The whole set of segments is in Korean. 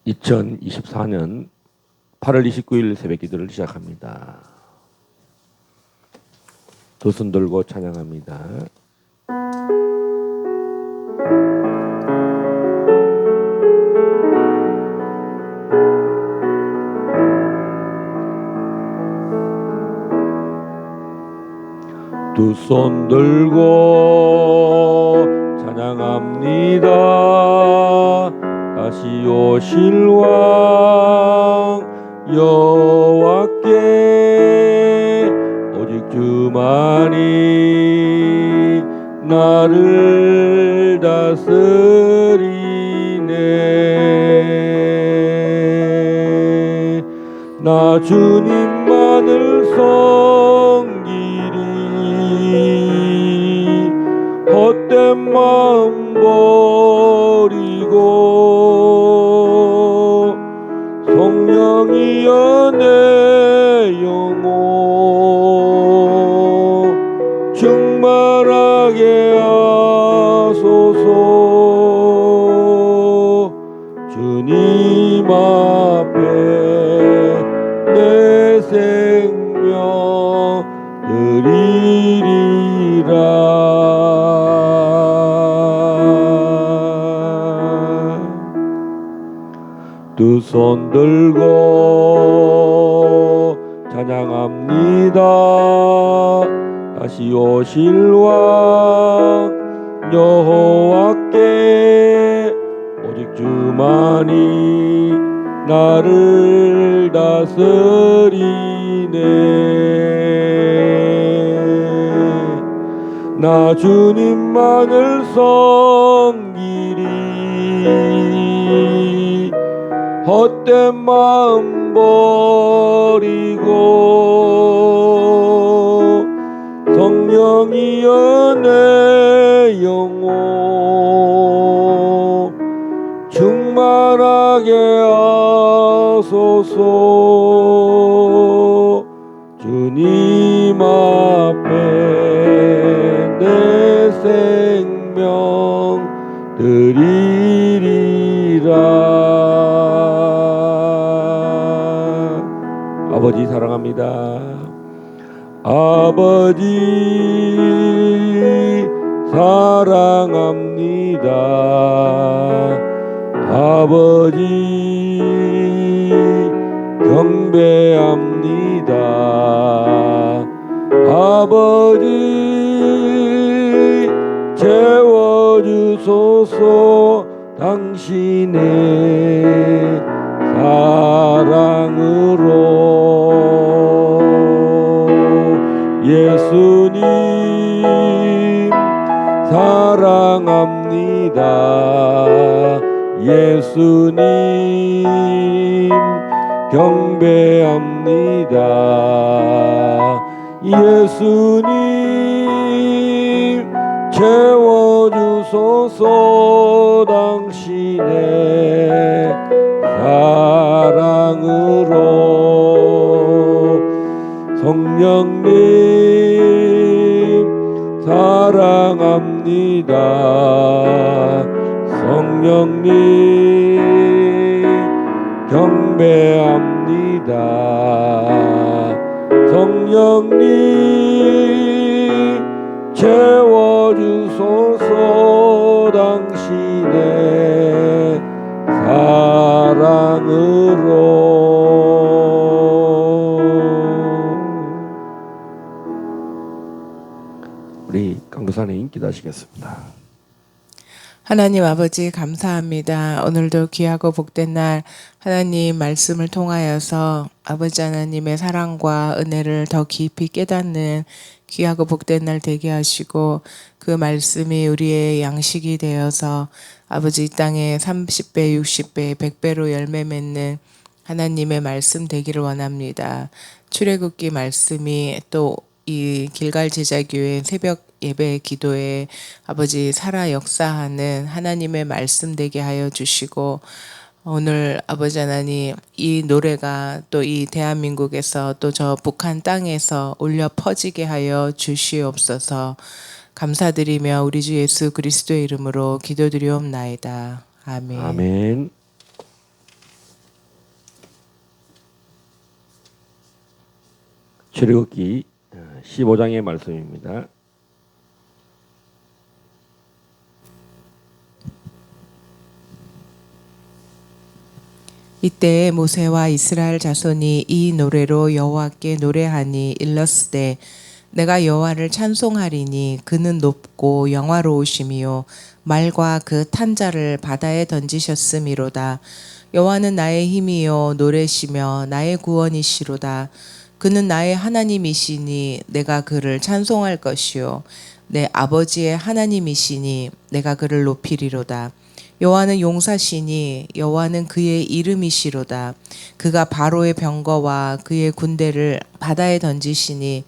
2024년 8월 29일 새벽 기도를 시작합니다. 두 손 들고 찬양합니다. 두 손 들고 찬양합니다. 다시 오실 왕 여호와께 오직 주만이 나를 다스리네. 나 주님만을 섬기리. 헛된 마음 버리고 성령이여 내 영혼 충만하게 하소서. 주님 앞에 내 생명 드리리라. 두 손 들고 찬양합니다. 다시 오실 왕 여호와께 오직 주만이 나를 다스리네. 나 주님만을 섬기리. 헛된 마음 버리고 성령이여 내 영혼 충만하게 하소서. 주님 앞에 내 생명 드리리라. 아버지 사랑합니다. 아버지 사랑합니다. 아버지 경배합니다. 아버지 채워주소서. 당신의 사랑으로. 예수님 사랑합니다. 예수님 경배합니다. 예수님 채워주소서. 당신의 사랑으로. 성령님 사랑합니다. 성령님 경배합니다. 성령님 채워주소서. 당신의 사랑으로. 우리 강도사님 기도하시겠습니다. 하나님 아버지 감사합니다. 오늘도 귀하고 복된 날 하나님 말씀을 통하여서 아버지 하나님의 사랑과 은혜를 더 깊이 깨닫는 귀하고 복된 날 되게 하시고, 그 말씀이 우리의 양식이 되어서 아버지 이 땅에 30배, 60배, 100배로 열매 맺는 하나님의 말씀 되기를 원합니다. 출애굽기 말씀이 또 이 길갈 제자교회 새벽 예배 기도에 아버지 살아 역사하는 하나님의 말씀 되게 하여 주시고, 오늘 아버지 하나님 이 노래가 또 이 대한민국에서 또 저 북한 땅에서 울려 퍼지게 하여 주시옵소서. 감사드리며 우리 주 예수 그리스도의 이름으로 기도드리옵나이다. 아멘. 아멘. 출애굽기 15장의 말씀입니다. 이때 모세와 이스라엘 자손이 이 노래로 여호와께 노래하니 일렀으되 내가 여호와를 찬송하리니 그는 높고 영화로우심이요 말과 그 탄자를 바다에 던지셨음이로다. 여호와는 나의 힘이요 노래시며 나의 구원이시로다. 그는 나의 하나님이시니 내가 그를 찬송할 것이요 내 아버지의 하나님이시니 내가 그를 높이리로다. 여호와는 용사시니 여호와는 그의 이름이시로다. 그가 바로의 병거와 그의 군대를 바다에 던지시니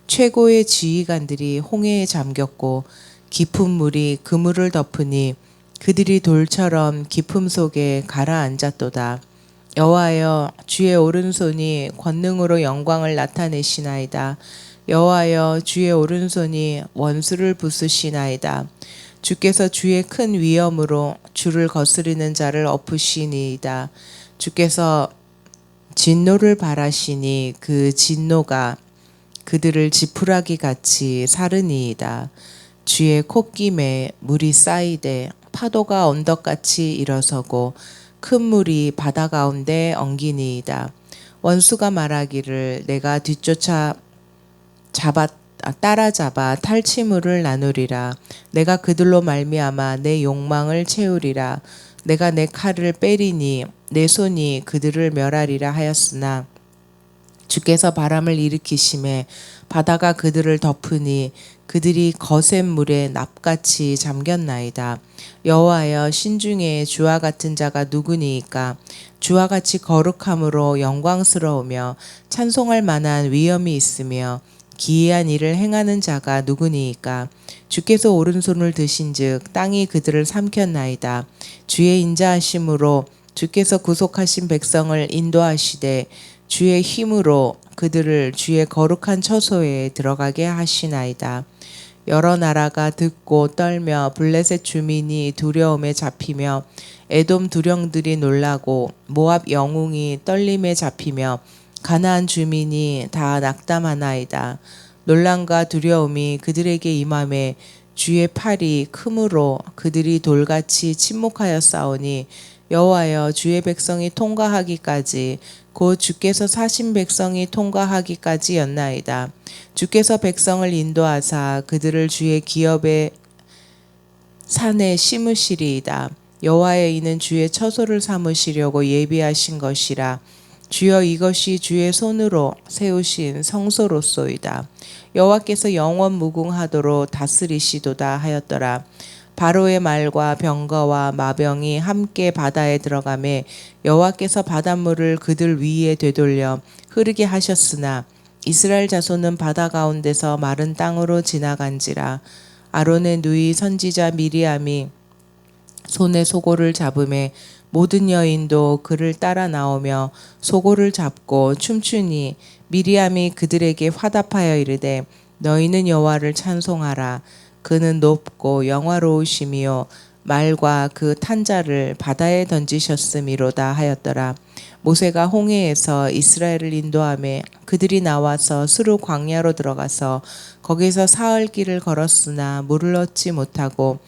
최고의 지휘관들이 홍해에 잠겼고 깊은 물이 그물을 덮으니 그들이 돌처럼 깊음 속에 가라앉았도다. 여호와여 주의 오른손이 권능으로 영광을 나타내시나이다. 여호와여 주의 오른손이 원수를 부수시나이다. 주께서 주의 큰 위엄으로 주를 거스르는 자를 엎으시니이다. 주께서 진노를 바라시니 그 진노가 그들을 지푸라기 같이 사르니이다. 주의 콧김에 물이 쌓이되 파도가 언덕같이 일어서고 큰 물이 바다 가운데 엉기니이다. 원수가 말하기를 내가 따라잡아 탈취물을 나누리라. 내가 그들로 말미암아 내 욕망을 채우리라. 내가 내 칼을 빼리니 내 손이 그들을 멸하리라 하였으나 주께서 바람을 일으키심에 바다가 그들을 덮으니 그들이 거센 물에 납같이 잠겼나이다. 여호와여 신중에 주와 같은 자가 누구니이까? 주와 같이 거룩함으로 영광스러우며 찬송할 만한 위엄이 있으며 기이한 일을 행하는 자가 누구니이까? 주께서 오른손을 드신즉 땅이 그들을 삼켰나이다. 주의 인자하심으로 주께서 구속하신 백성을 인도하시되 주의 힘으로 그들을 주의 거룩한 처소에 들어가게 하시나이다. 여러 나라가 듣고 떨며 블레셋 주민이 두려움에 잡히며 에돔 두령들이 놀라고 모압 영웅이 떨림에 잡히며 가나안 주민이 다 낙담하나이다. 놀람과 두려움이 그들에게 임함에 주의 팔이 크므로 그들이 돌같이 침묵하였사오니 여호와여 주의 백성이 통과하기까지 곧 주께서 사신 백성이 통과하기까지였나이다. 주께서 백성을 인도하사 그들을 주의 기업의 산에 심으시리이다. 여호와의 이는 주의 처소를 삼으시려고 예비하신 것이라. 주여 이것이 주의 손으로 세우신 성소로소이다. 여호와께서 영원 무궁하도록 다스리시도다 하였더라. 바로의 말과 병거와 마병이 함께 바다에 들어가매 여호와께서 바닷물을 그들 위에 되돌려 흐르게 하셨으나 이스라엘 자손은 바다 가운데서 마른 땅으로 지나간지라. 아론의 누이 선지자 미리암이 손에 소고를 잡음에 모든 여인도 그를 따라 나오며 소고를 잡고 춤추니 미리암이 그들에게 화답하여 이르되 너희는 여호와를 찬송하라. 그는 높고 영화로우심이요 말과 그 탄자를 바다에 던지셨음이로다 하였더라. 모세가 홍해에서 이스라엘을 인도하며 그들이 나와서 수르 광야로 들어가서 거기서 사흘 길을 걸었으나 물을 얻지 못하고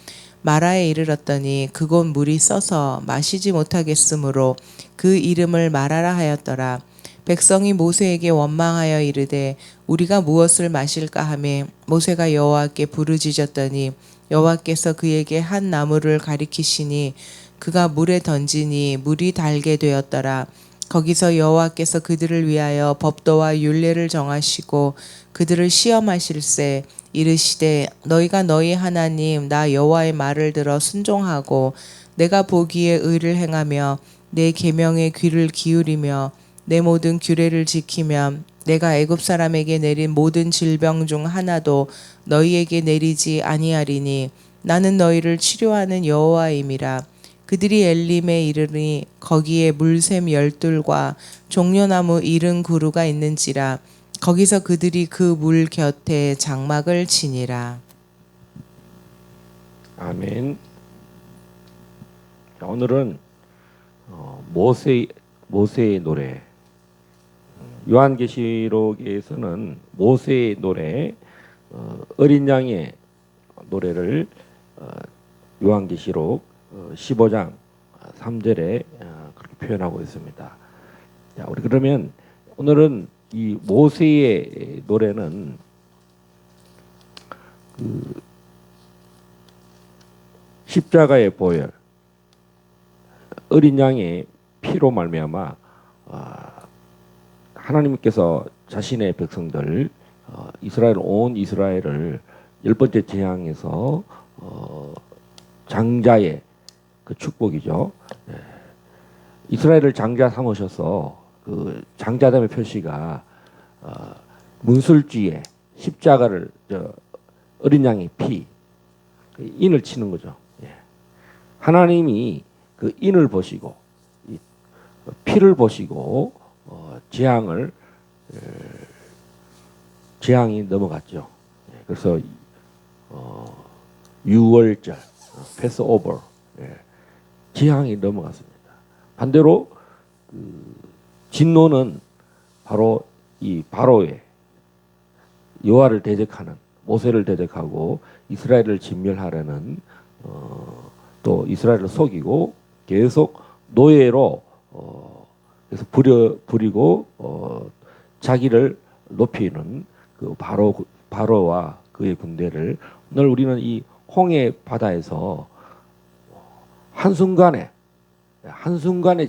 마라에 이르렀더니 그곳 물이 써서 마시지 못하겠으므로 그 이름을 마라라 하였더라. 백성이 모세에게 원망하여 이르되 우리가 무엇을 마실까 하매 모세가 여호와께 부르짖었더니 여호와께서 그에게 한 나무를 가리키시니 그가 물에 던지니 물이 달게 되었더라. 거기서 여호와께서 그들을 위하여 법도와 율례를 정하시고 그들을 시험하실세 이르시되 너희가 너희 하나님 나 여호와의 말을 들어 순종하고 내가 보기에 의를 행하며 내 계명에 귀를 기울이며 내 모든 규례를 지키면 내가 애굽 사람에게 내린 모든 질병 중 하나도 너희에게 내리지 아니하리니 나는 너희를 치료하는 여호와임이라. 그들이 엘림에 이르니 거기에 물샘 열둘과 종려나무 70그루가 있는지라. 거기서 그들이 그 물 곁에 장막을 치니라. 아멘. 오늘은 모세의 노래 요한계시록에서는 모세의 노래, 어린 양의 노래를 요한계시록 15장 3절에 그렇게 표현하고 있습니다. 자, 우리 그러면 오늘은 이 모세의 노래는 그 십자가의 보혈, 어린 양의 피로 말미암아 하나님께서 자신의 백성들 이스라엘 온 이스라엘을 열 번째 재앙에서 장자의 그 축복이죠. 이스라엘을 장자 삼으셔서 그 장자됨의 표시가 문술주에 십자가를 어린 양의 피 인을 치는 거죠. 하나님이 그 인을 보시고 피를 보시고 재앙이 넘어갔죠. 그래서 유월절 패스오버 재앙이 넘어갔습니다. 반대로 진노는 바로 이 바로의 여호와를 대적하는 모세를 대적하고 이스라엘을 진멸하려는 또 이스라엘을 속이고 계속 노예로 그래서 부리고 자기를 높이는 그 바로와 그의 군대를 오늘 우리는 이 홍해 바다에서 한순간에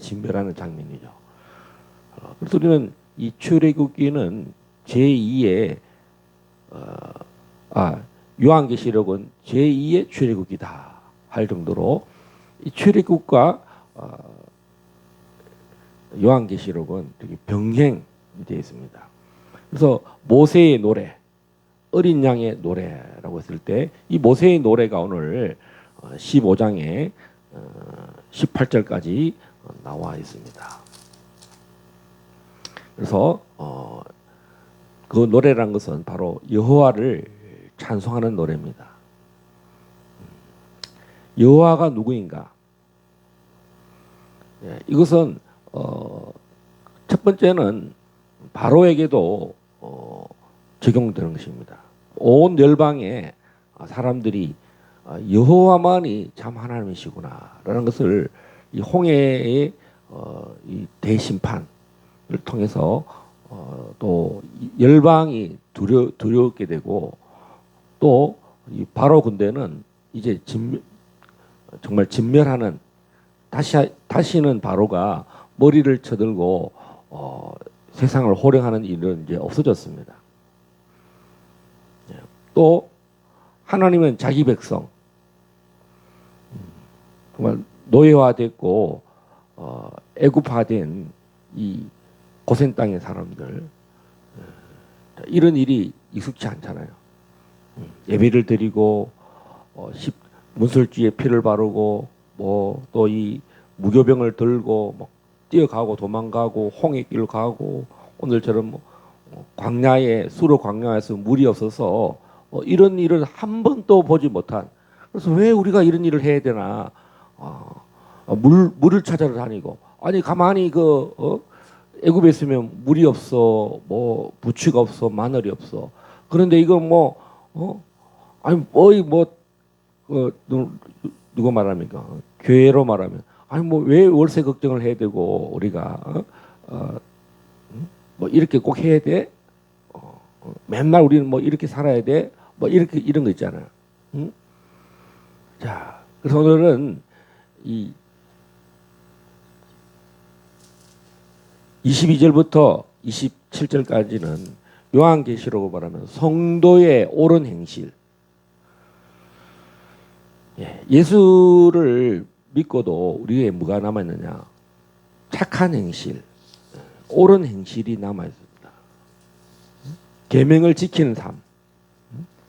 진멸하는 장면이죠. 그래서 우리는 이 출애굽기는 제2의 요한계시록은 제2의 출애굽기다 할 정도로 이 출애굽과 요한계시록은 되게 병행되어 있습니다. 그래서 모세의 노래, 어린 양의 노래라고 했을 때 이 모세의 노래가 오늘 15장에 18절까지 나와 있습니다. 그래서 그 노래란 것은 바로 여호와를 찬송하는 노래입니다. 여호와가 누구인가? 이것은 첫 번째는 바로에게도 적용되는 것입니다. 온 열방의 사람들이 여호와만이 참 하나님이시구나라는 것을 이 홍해의 이 대심판을 통해서 또 열방이 두려웠게 되고 또 이 바로 군대는 이제 정말 진멸하는 다시는 바로가 머리를 쳐들고 세상을 호령하는 일은 이제 없어졌습니다. 또 하나님은 자기 백성 정말 노예화됐고 애굽화된 이 고센 땅의 사람들 이런 일이 익숙치 않잖아요. 예배를 드리고 문설주에 피를 바르고 뭐 또 이 무교병을 들고 막 뛰어가고 도망가고 홍해길로 가고 오늘처럼 광야에 수로 광야에서 물이 없어서 이런 일을 한 번도 보지 못한 그래서 왜 우리가 이런 일을 해야 되나 물을 찾아러 다니고 아니 가만히 애굽에 있으면 물이 없어 뭐 부추가 없어 마늘이 없어 그런데 이거 아니 누가 말합니까 교회로 말하면 아니 왜 월세 걱정을 해야 되고 우리가 이렇게 꼭 해야 돼 맨날 우리는 이렇게 살아야 돼 이렇게 이런 거 있잖아요. 자 그래서 오늘은 이 22절부터 27절까지는 요한계시록으로 말하면 성도의 옳은 행실 예수를 믿고도 우리에게 뭐가 남아있느냐 착한 행실 옳은 행실이 남아있습니다. 계명을 지키는 삶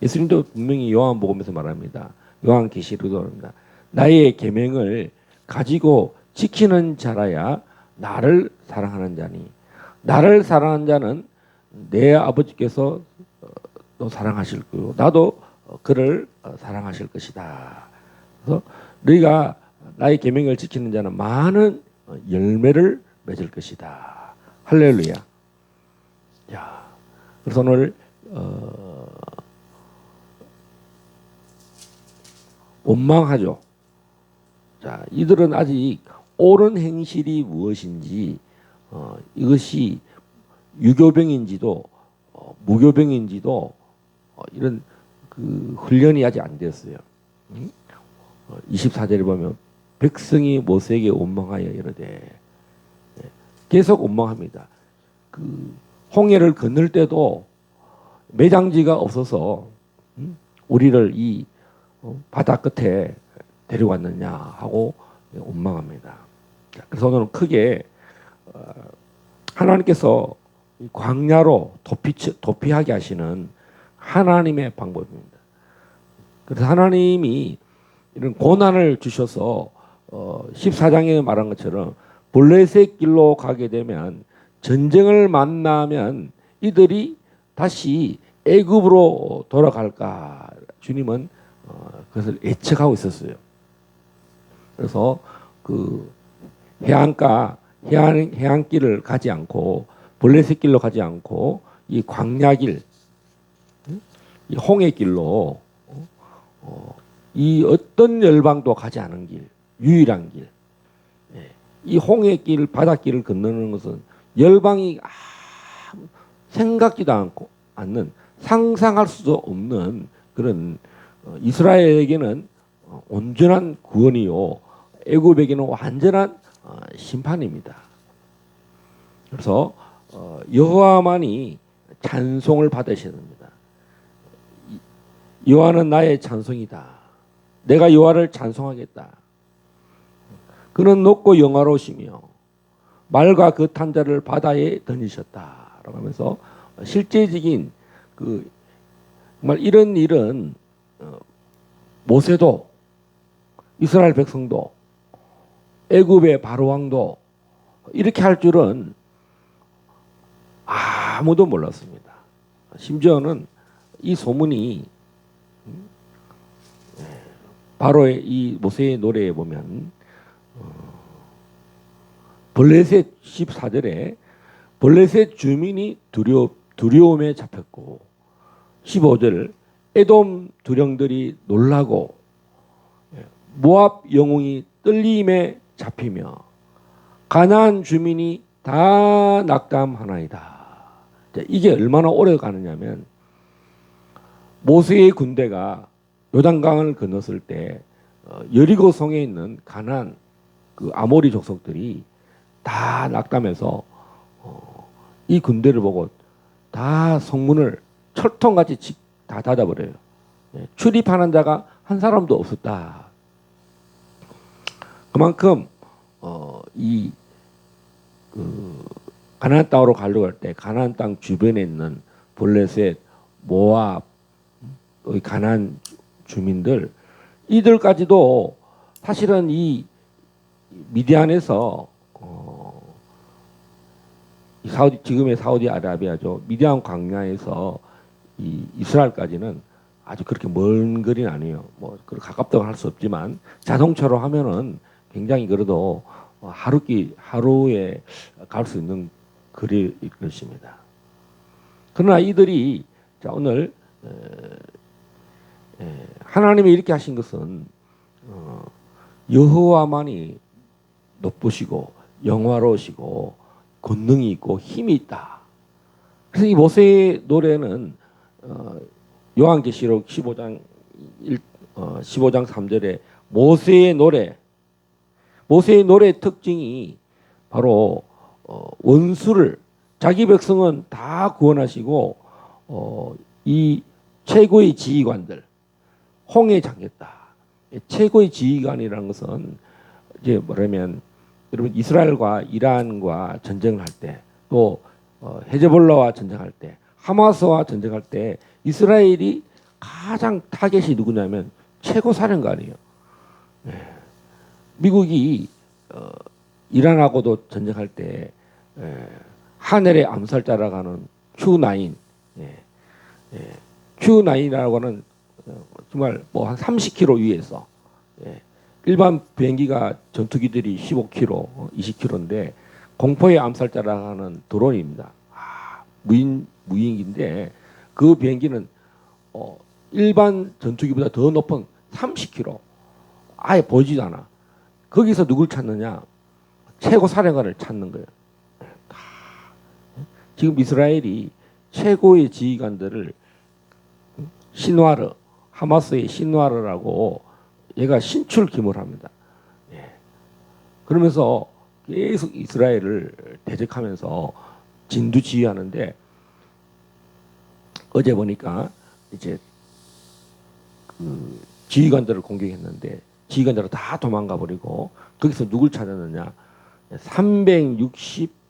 예수님도 분명히 요한복음에서 말합니다. 요한계시록도 말합니다. 나의 계명을 가지고 지키는 자라야 나를 사랑하는 자니 나를 사랑하는 자는 내 아버지께서 또 사랑하실 거고 나도 그를 사랑하실 것이다. 그래서 너희가 나의 계명을 지키는 자는 많은 열매를 맺을 것이다. 할렐루야. 자, 그래서 오늘 원망하죠. 자, 이들은 아직 옳은 행실이 무엇인지 이것이 유교병인지도 무교병인지도 이런 그 훈련이 아직 안 됐어요. 24절에 보면 백성이 모세에게 원망하여 이르되 계속 원망합니다. 그 홍해를 건널 때도 매장지가 없어서 우리를 이 바다 끝에 데려왔느냐 하고 원망합니다. 그래서 오늘은 크게 하나님께서 광야로 도피하게 하시는 하나님의 방법입니다. 그래서 하나님이 이런 고난을 주셔서 14장에 말한 것처럼 블레셋 길로 가게 되면 전쟁을 만나면 이들이 다시 애굽으로 돌아갈까 주님은 그것을 예측하고 있었어요. 그래서 그 해안길을 가지 않고 블레셋 길로 가지 않고 이 광야길, 이 홍해길로 이 어떤 열방도 가지 않은 길, 유일한 길. 이 홍해길, 바닷길을 건너는 것은 열방이 생각지도 않는 상상할 수도 없는 그런 이스라엘에게는 온전한 구원이요 애굽에게는 완전한 심판입니다. 그래서 여호와만이 찬송을 받으셔야 됩니다. 여호와는 나의 찬송이다. 내가 여호와를 찬송하겠다. 그는 높고 영화로우시며 말과 그 탄자를 바다에 던지셨다라고 하면서 실제적인 그 정말 이런 일은 모세도 이스라엘 백성도 애굽의 바로 왕도 이렇게 할 줄은 아무도 몰랐습니다. 심지어는 이 소문이 바로의 이 모세의 노래에 보면 블레셋 14절에 블레셋 주민이 두려움에 잡혔고 15절 에돔 두령들이 놀라고 모압 영웅이 떨림에 잡히며 가나안 주민이 다 낙담하나이다. 이게 얼마나 오래 가느냐면 모세의 군대가 요단강을 건넜을 때 여리고 성에 있는 가나안 그 아모리 족속들이 다 낙담해서 이 군대를 보고 다 성문을 철통같이 다 닫아버려요. 출입하는 자가 한 사람도 없었다. 그만큼 가나안 땅으로 가려고 할 때 가나안 땅 주변에 있는 블레셋, 모압, 가나안 주민들 이들까지도 사실은 이 미디안에서 지금의 사우디아라비아죠. 미디안 광야에서 이 이스라엘까지는 아주 그렇게 먼 거리는 아니에요. 뭐 그렇게 가깝다고 할 수 없지만 자동차로 하면은 굉장히 그래도 하루에 갈 수 있는 거리일 것입니다. 그러나 이들이 자 오늘 하나님이 이렇게 하신 것은 여호와만이 높으시고 영화로우시고 권능이 있고 힘이 있다. 그래서 이 모세의 노래는 요한계시록 15장 3절에 모세의 노래의 특징이 바로 원수를 자기 백성은 다 구원하시고 이 최고의 지휘관들 홍해 잠겼다. 최고의 지휘관이라는 것은 이제 뭐냐면 여러분 이스라엘과 이란과 전쟁을 할 때 또 헤즈볼라와 전쟁할 때 하마스와 전쟁할 때 이스라엘이 가장 타겟이 누구냐면 최고 사령관이에요. 미국이 이란하고도 전쟁할 때 하늘의 암살자라고 하는 Q9 Q9이라고 하는 정말 뭐 한 30km 위에서 일반 비행기가 전투기들이 15km, 20km인데 공포의 암살자라고 하는 드론입니다. 무인기인데 그 비행기는 일반 전투기보다 더 높은 30km 아예 보이지도 않아. 거기서 누굴 찾느냐? 최고 사령관을 찾는 거예요. 지금 이스라엘이 최고의 지휘관들을 신와르, 하마스의 신와르라고 얘가 신출기물 합니다. 예. 그러면서 계속 이스라엘을 대적하면서 진두지휘하는데 어제 보니까 이제 그 지휘관들을 공격했는데 지휘관들은 다 도망가 버리고 거기서 누굴 찾았느냐? 360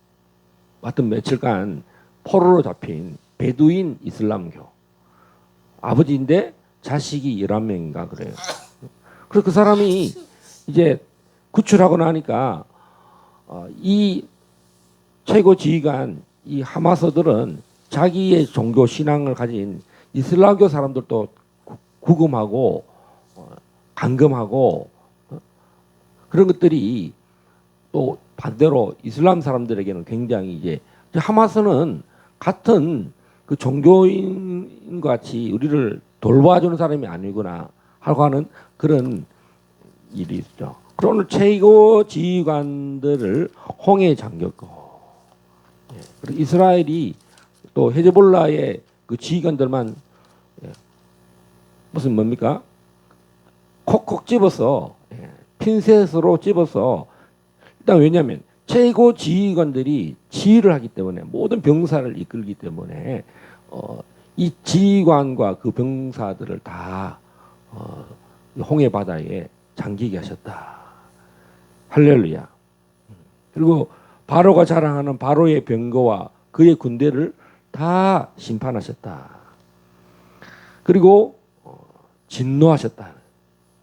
하여튼 며칠간 포로로 잡힌 베두인 이슬람교 아버지인데 자식이 11명인가 그래요. 그래서 그 사람이 이제 구출하고 나니까 이 최고 지휘관 이 하마스들은 자기의 종교 신앙을 가진 이슬람교 사람들도 구금하고 감금하고 그런 것들이 또 반대로 이슬람 사람들에게는 굉장히 이제 하마스는 같은 그 종교인 같이 우리를 돌봐주는 사람이 아니구나 하고 하는 그런 일이 있죠. 그럼 오늘 최고 지휘관들을 홍해에 잠겼고 그리고 이스라엘이 또 헤즈볼라의 그 지휘관들만 무슨 뭡니까? 콕콕 집어서 핀셋으로 집어서 일단 왜냐하면 최고 지휘관들이 지휘를 하기 때문에 모든 병사를 이끌기 때문에 이 지휘관과 그 병사들을 다 홍해 바다에 잠기게 하셨다. 할렐루야. 그리고 바로가 자랑하는 바로의 병거와 그의 군대를 다 심판하셨다. 그리고 진노하셨다.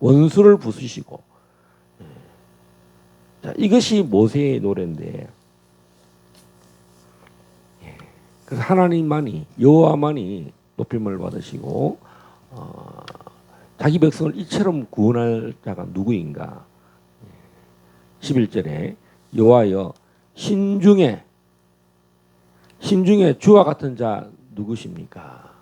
원수를 부수시고. 자, 이것이 모세의 노래인데 그래서 하나님만이 여호와만이 높임을 받으시고 자기 백성을 이처럼 구원할 자가 누구인가? 11절에 여호와여 신중에 주와 같은 자 누구십니까?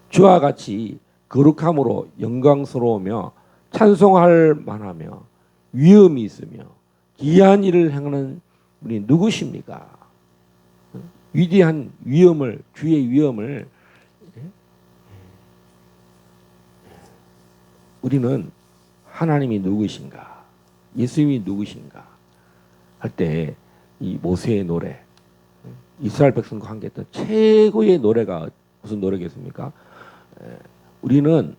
주와 같이 거룩함으로 영광스러우며 찬송할 만하며 위엄이 있으며 기이한 일을 행하는 분이 누구십니까? 위대한 위엄을 주의 위엄을 우리는 하나님이 누구신가? 예수님이 누구신가? 할 때 이 모세의 노래 이스라엘 백성과 함께 했던 최고의 노래가 무슨 노래겠습니까? 우리는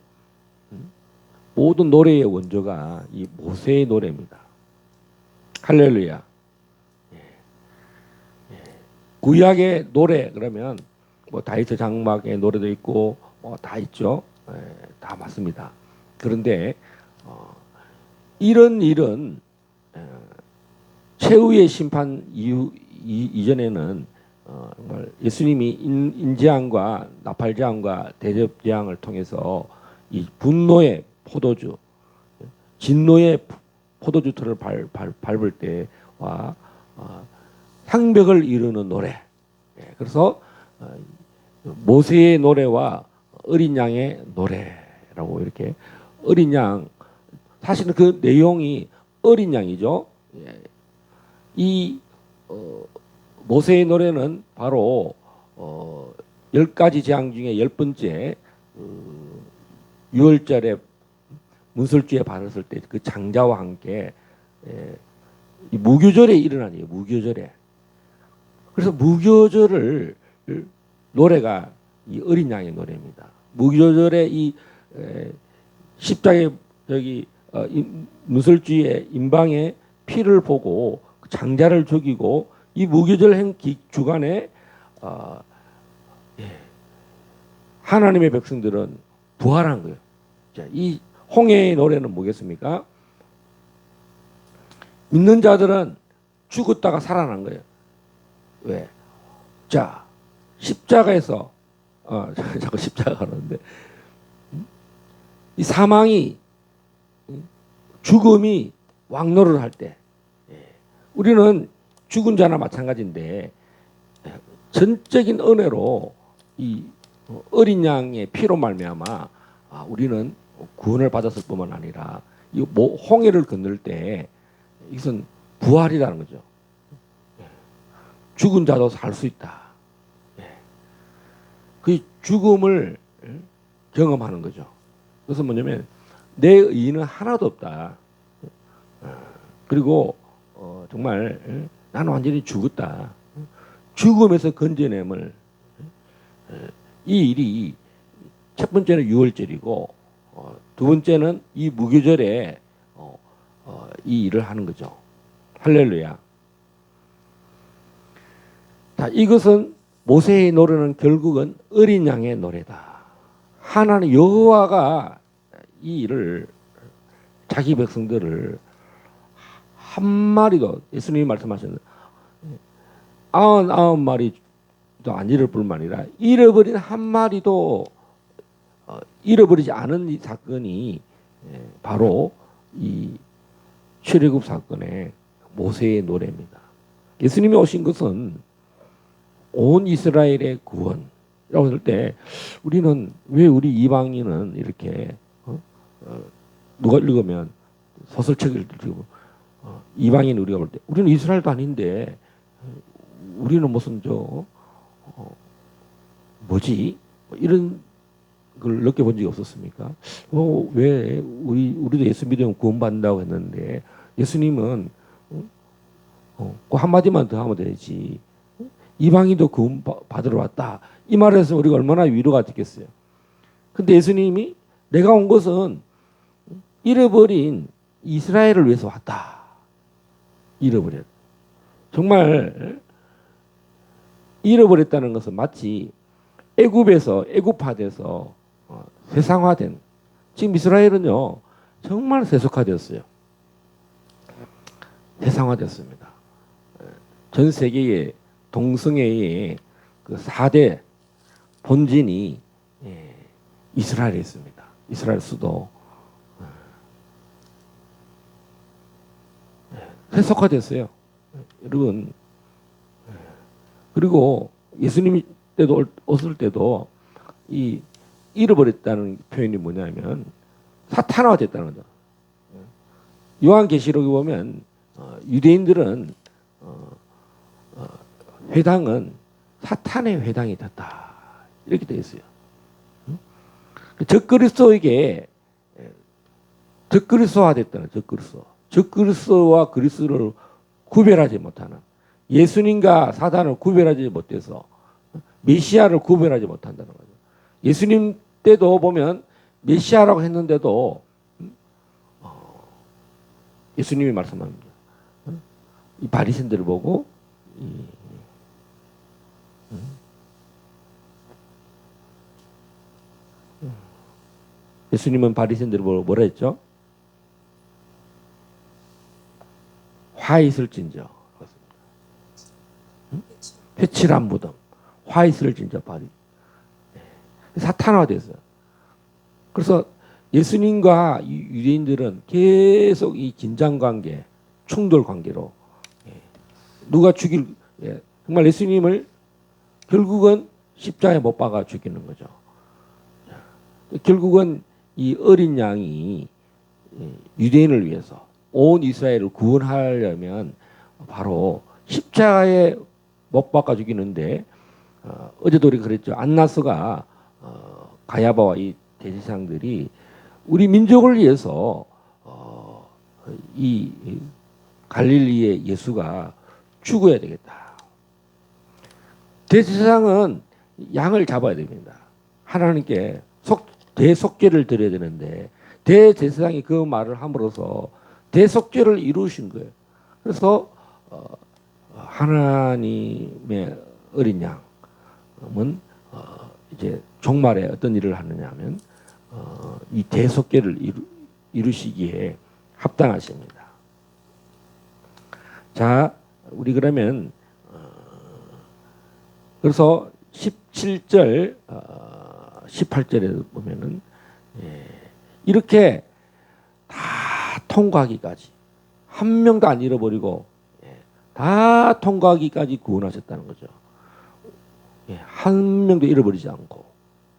모든 노래의 원조가 이 모세의 노래입니다. 할렐루야. 구약의 노래 그러면 뭐 다윗 장막의 노래도 있고 뭐 다 있죠. 다 맞습니다. 그런데 이런 일은 최후의 심판 이전에는 정말 예수님이 인재앙과 나팔재앙과 대접재앙을 통해서 이 분노의 포도주, 진노의 포도주 틀을 밟을 때와 상벽을 이루는 노래. 그래서 모세의 노래와 어린 양의 노래라고 이렇게 어린 양 사실은 그 내용이 어린 양이죠. 이 모세의 노래는 바로 10가지 재앙 중에 10번째 6월절에 문설주에 받았을 때 그 장자와 함께 이 무교절에 일어난 일이에요. 무교절에. 그래서 무교절을 노래가 이 어린 양의 노래입니다. 무교절에 이 십자가에 저기 문설주의 임방의 피를 보고 장자를 죽이고 이 무교절 행 주간에 하나님의 백성들은 부활한 거예요. 자, 이 홍해의 노래는 뭐겠습니까? 믿는 자들은 죽었다가 살아난 거예요. 왜? 자, 십자가에서 자꾸 십자가 하는데 이 사망이 죽음이 왕노를 할 때 우리는 죽은 자나 마찬가지인데 전적인 은혜로 이 어린 양의 피로 말미암아 우리는 구원을 받았을 뿐만 아니라 이 홍해를 건널 때 이것은 부활이라는 거죠. 죽은 자도 살 수 있다. 그 죽음을 경험하는 거죠. 그래서 뭐냐면 내 의의는 하나도 없다. 그리고 정말 나는 완전히 죽었다. 죽음에서 건져냄을 이 일이 첫 번째는 유월절이고 두 번째는 이 무교절에 이 일을 하는 거죠. 할렐루야. 자, 이것은 모세의 노래는 결국은 어린 양의 노래다. 하나님 여호와가 이 일을 자기 백성들을 한 마리도 예수님이 말씀하셨는데 99마리도 안 잃을 뿐만 아니라 잃어버린 한 마리도 잃어버리지 않은 이 사건이 바로 이 출애굽 사건의 모세의 노래입니다. 예수님이 오신 것은 온 이스라엘의 구원이라고 할 때 우리는 왜 우리 이방인은 이렇게 누가 읽으면 소설책을 읽고 이방인 우리가 볼 때 우리는 이스라엘도 아닌데 우리는 무슨 뭐지 이런 걸 느껴본 적이 없었습니까? 왜 우리도 예수 믿으면 구원받는다고 했는데 예수님은 그 한마디만 더 하면 되지 이방인도 구원 받으러 왔다 이 말에서 우리가 얼마나 위로가 됐겠어요. 근데 예수님이 내가 온 것은 잃어버린 이스라엘을 위해서 왔다. 잃어버렸. 정말 잃어버렸다는 것은 마치 애굽화돼서 세상화된 지금 이스라엘은요 정말 세속화되었어요. 세상화됐습니다. 전 세계의 동성애의 그 4대 본진이 이스라엘에 있습니다. 이스라엘 수도 세속화됐어요. 여러분 그리고 예수님이 때도 왔을 때도 이 잃어버렸다는 표현이 뭐냐면 사탄화됐다는 거죠. 요한계시록에 보면 유대인들은 회당은 사탄의 회당이 됐다 이렇게 되어 있어요. 적그리스도에게 적그리스도화됐다는 적그리스도와 그리스도를 구별하지 못하는 예수님과 사단을 구별하지 못해서 메시아를 구별하지 못한다는 거죠. 예수님 때도 보면 메시아라고 했는데도 예수님이 말씀합니다. 이 바리새인들을 보고 예수님은 바리새인들을 보고 뭐라 했죠? 화 있을진저 회칠한 무덤 화 있을진저 바리 사탄화됐어요. 그래서 예수님과 유대인들은 계속 이 긴장관계 충돌관계로 누가 정말 예수님을 결국은 십자가에 못 박아 죽이는 거죠. 결국은 이 어린 양이 유대인을 위해서 온 이스라엘을 구원하려면 바로 십자가에 못 박아 죽이는데 어제도 우리 그랬죠. 안나스가 가야바와 이 대제사장들이 우리 민족을 위해서 이 갈릴리의 예수가 죽어야 되겠다. 대제사장은 양을 잡아야 됩니다. 하나님께 대속죄를 드려야 되는데 대제사장이 그 말을 함으로써 대속죄를 이루신 거예요. 그래서 하나님의 어린 양은 이제 종말에 어떤 일을 하느냐 하면 이 대속죄를 이루시기에 합당하십니다. 자, 우리 그러면 그래서 17절 18절에 보면은 이렇게 다 통과하기까지 한 명도 안 잃어버리고 다 통과하기까지 구원하셨다는 거죠. 한 명도 잃어버리지 않고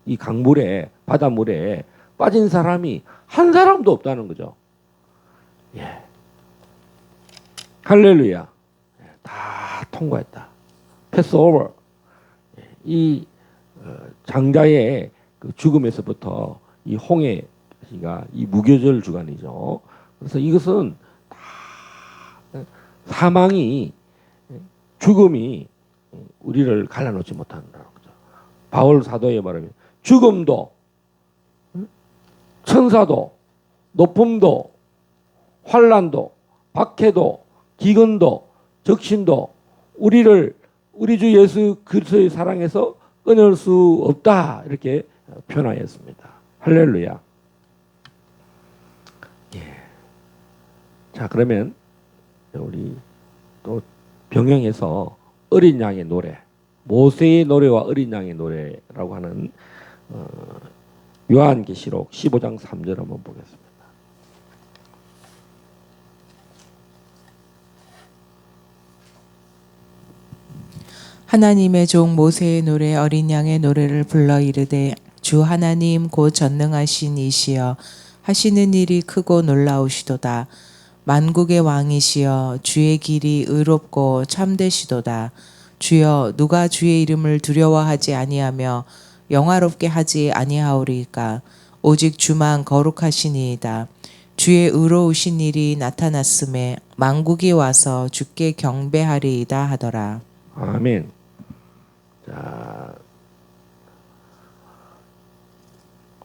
이 강물에 바닷물에 빠진 사람이 한 사람도 없다는 거죠. 예. 할렐루야. 다 통과했다. 패스 오버. 이 장자의 그 죽음에서부터 이 홍해가 이 무교절 주간이죠. 그래서 이것은 다 사망이 죽음이 우리를 갈라놓지 못한다는 거죠. 바울 사도에 말하면 죽음도 천사도 높음도 환란도 박해도 기근도 적신도 우리를 우리 주 예수 그리스도의 사랑에서 끊을 수 없다 이렇게 표현하였습니다. 할렐루야. 예. 자 그러면 우리 또 병영해서 어린 양의 노래, 모세의 노래와 어린 양의 노래라고 하는 요한계시록 15장 3절 한번 보겠습니다. 하나님의 종 모세의 노래 어린 양의 노래를 불러 이르되 주 하나님 곧 전능하신 이시여 하시는 일이 크고 놀라우시도다. 만국의 왕이시여 주의 길이 의롭고 참되시도다. 주여 누가 주의 이름을 두려워하지 아니하며 영화롭게 하지 아니하오리까. 오직 주만 거룩하시니이다. 주의 의로우신 일이 나타났음에 만국이 와서 주께 경배하리이다 하더라. 아멘. 자,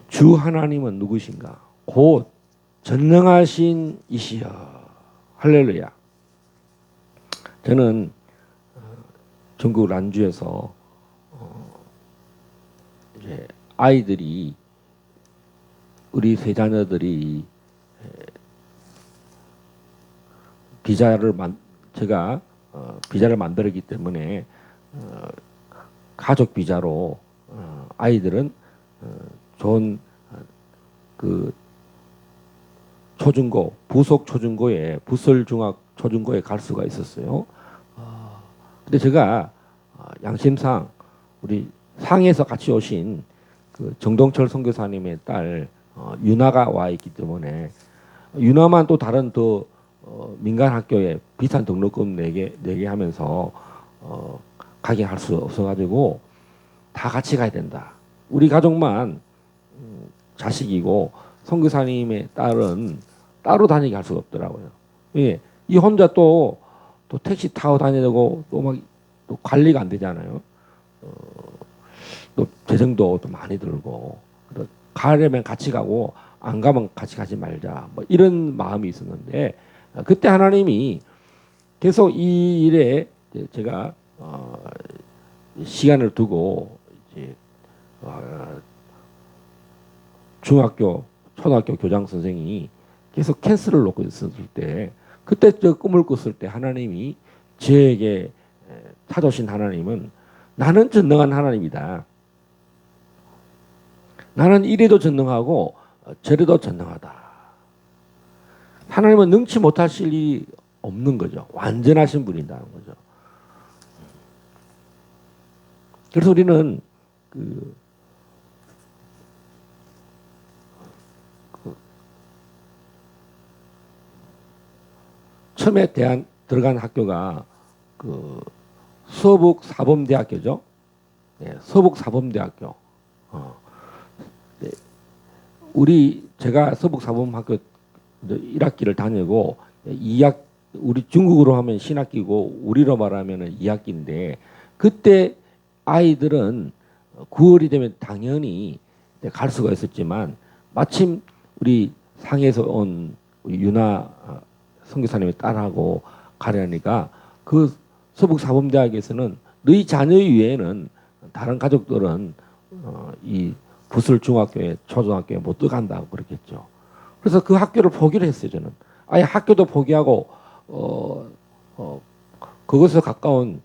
주 하나님은 누구신가? 곧 전능하신 이시여. 할렐루야. 저는 전국 란주에서 이제 아이들이 우리 세 자녀들이 제가 비자를 만들었기 때문에 가족 비자로 아이들은 좋은 그 초중고 부속 초중고에 부설중학 초중고에 갈 수가 있었어요. 근데 제가 양심상 우리 상해에서 같이 오신 그 정동철 선교사님의 딸 윤아가 와 있기 때문에 윤아만 또 다른 더 민간 학교에 비싼 등록금 내게 하면서 가게 할 수 없어가지고 다 같이 가야 된다. 우리 가족만 자식이고 선교사님의 딸은 따로 다니게 할 수가 없더라고요. 예, 이 혼자 또 택시 타고 다녀야 되고 또 막 또 관리가 안 되잖아요. 또 재정도 또 많이 들고 가려면 같이 가고 안 가면 같이 가지 말자. 뭐 이런 마음이 있었는데 그때 하나님이 계속 이 일에 제가 시간을 두고 이제 중학교, 초등학교 교장 선생이 계속 캔슬을 놓고 있었을 때 그때 저 꿈을 꿨을 때 하나님이 저에게 찾아오신 하나님은 나는 전능한 하나님이다. 나는 이래도 전능하고 저래도 전능하다. 하나님은 능치 못하실 일이 없는 거죠. 완전하신 분이라는 거죠. 그래서 우리는 처음에 들어간 학교가 서북사범대학교죠. 네, 서북사범대학교. 네, 제가 서북사범학교 1학기를 다니고 우리 중국어로 하면 신학기고 우리로 말하면 2학기인데 그때 아이들은 9월이 되면 당연히 갈 수가 있었지만 마침 우리 상해에서 온 윤아 선교사님의 딸하고 가려니까 그 서북사범대학에서는 너희 자녀 이외에는 다른 가족들은 이 부설중학교에 초등학교에 못 들어간다고 그랬겠죠. 그래서 그 학교를 포기를 했어요. 저는 아예 학교도 포기하고 그것에 가까운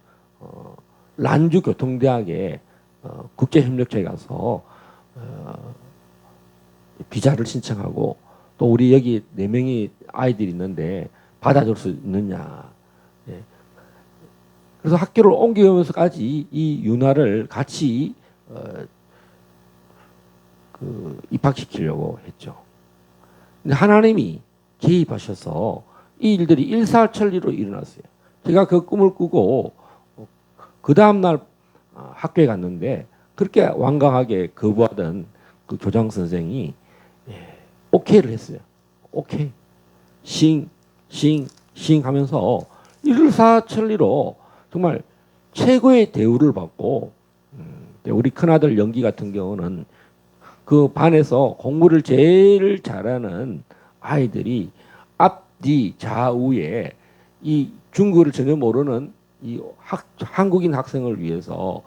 란주교통대학에 국제협력처에 가서 비자를 신청하고 또 우리 여기 4명이 아이들이 있는데 받아줄 수 있느냐. 예. 그래서 학교를 옮겨오면서까지 이 윤화를 같이 입학시키려고 했죠. 근데 하나님이 개입하셔서 이 일들이 일사천리로 일어났어요. 제가 그 꿈을 꾸고 그 다음날 학교에 갔는데 그렇게 완강하게 거부하던 그 교장 선생이 오케이를 했어요. 오케이. 싱 하면서 일사천리로 정말 최고의 대우를 받고 우리 큰아들 연기 같은 경우는 그 반에서 공부를 제일 잘하는 아이들이 앞뒤 좌우에 이 중국어를 전혀 모르는 이 한국인 학생을 위해서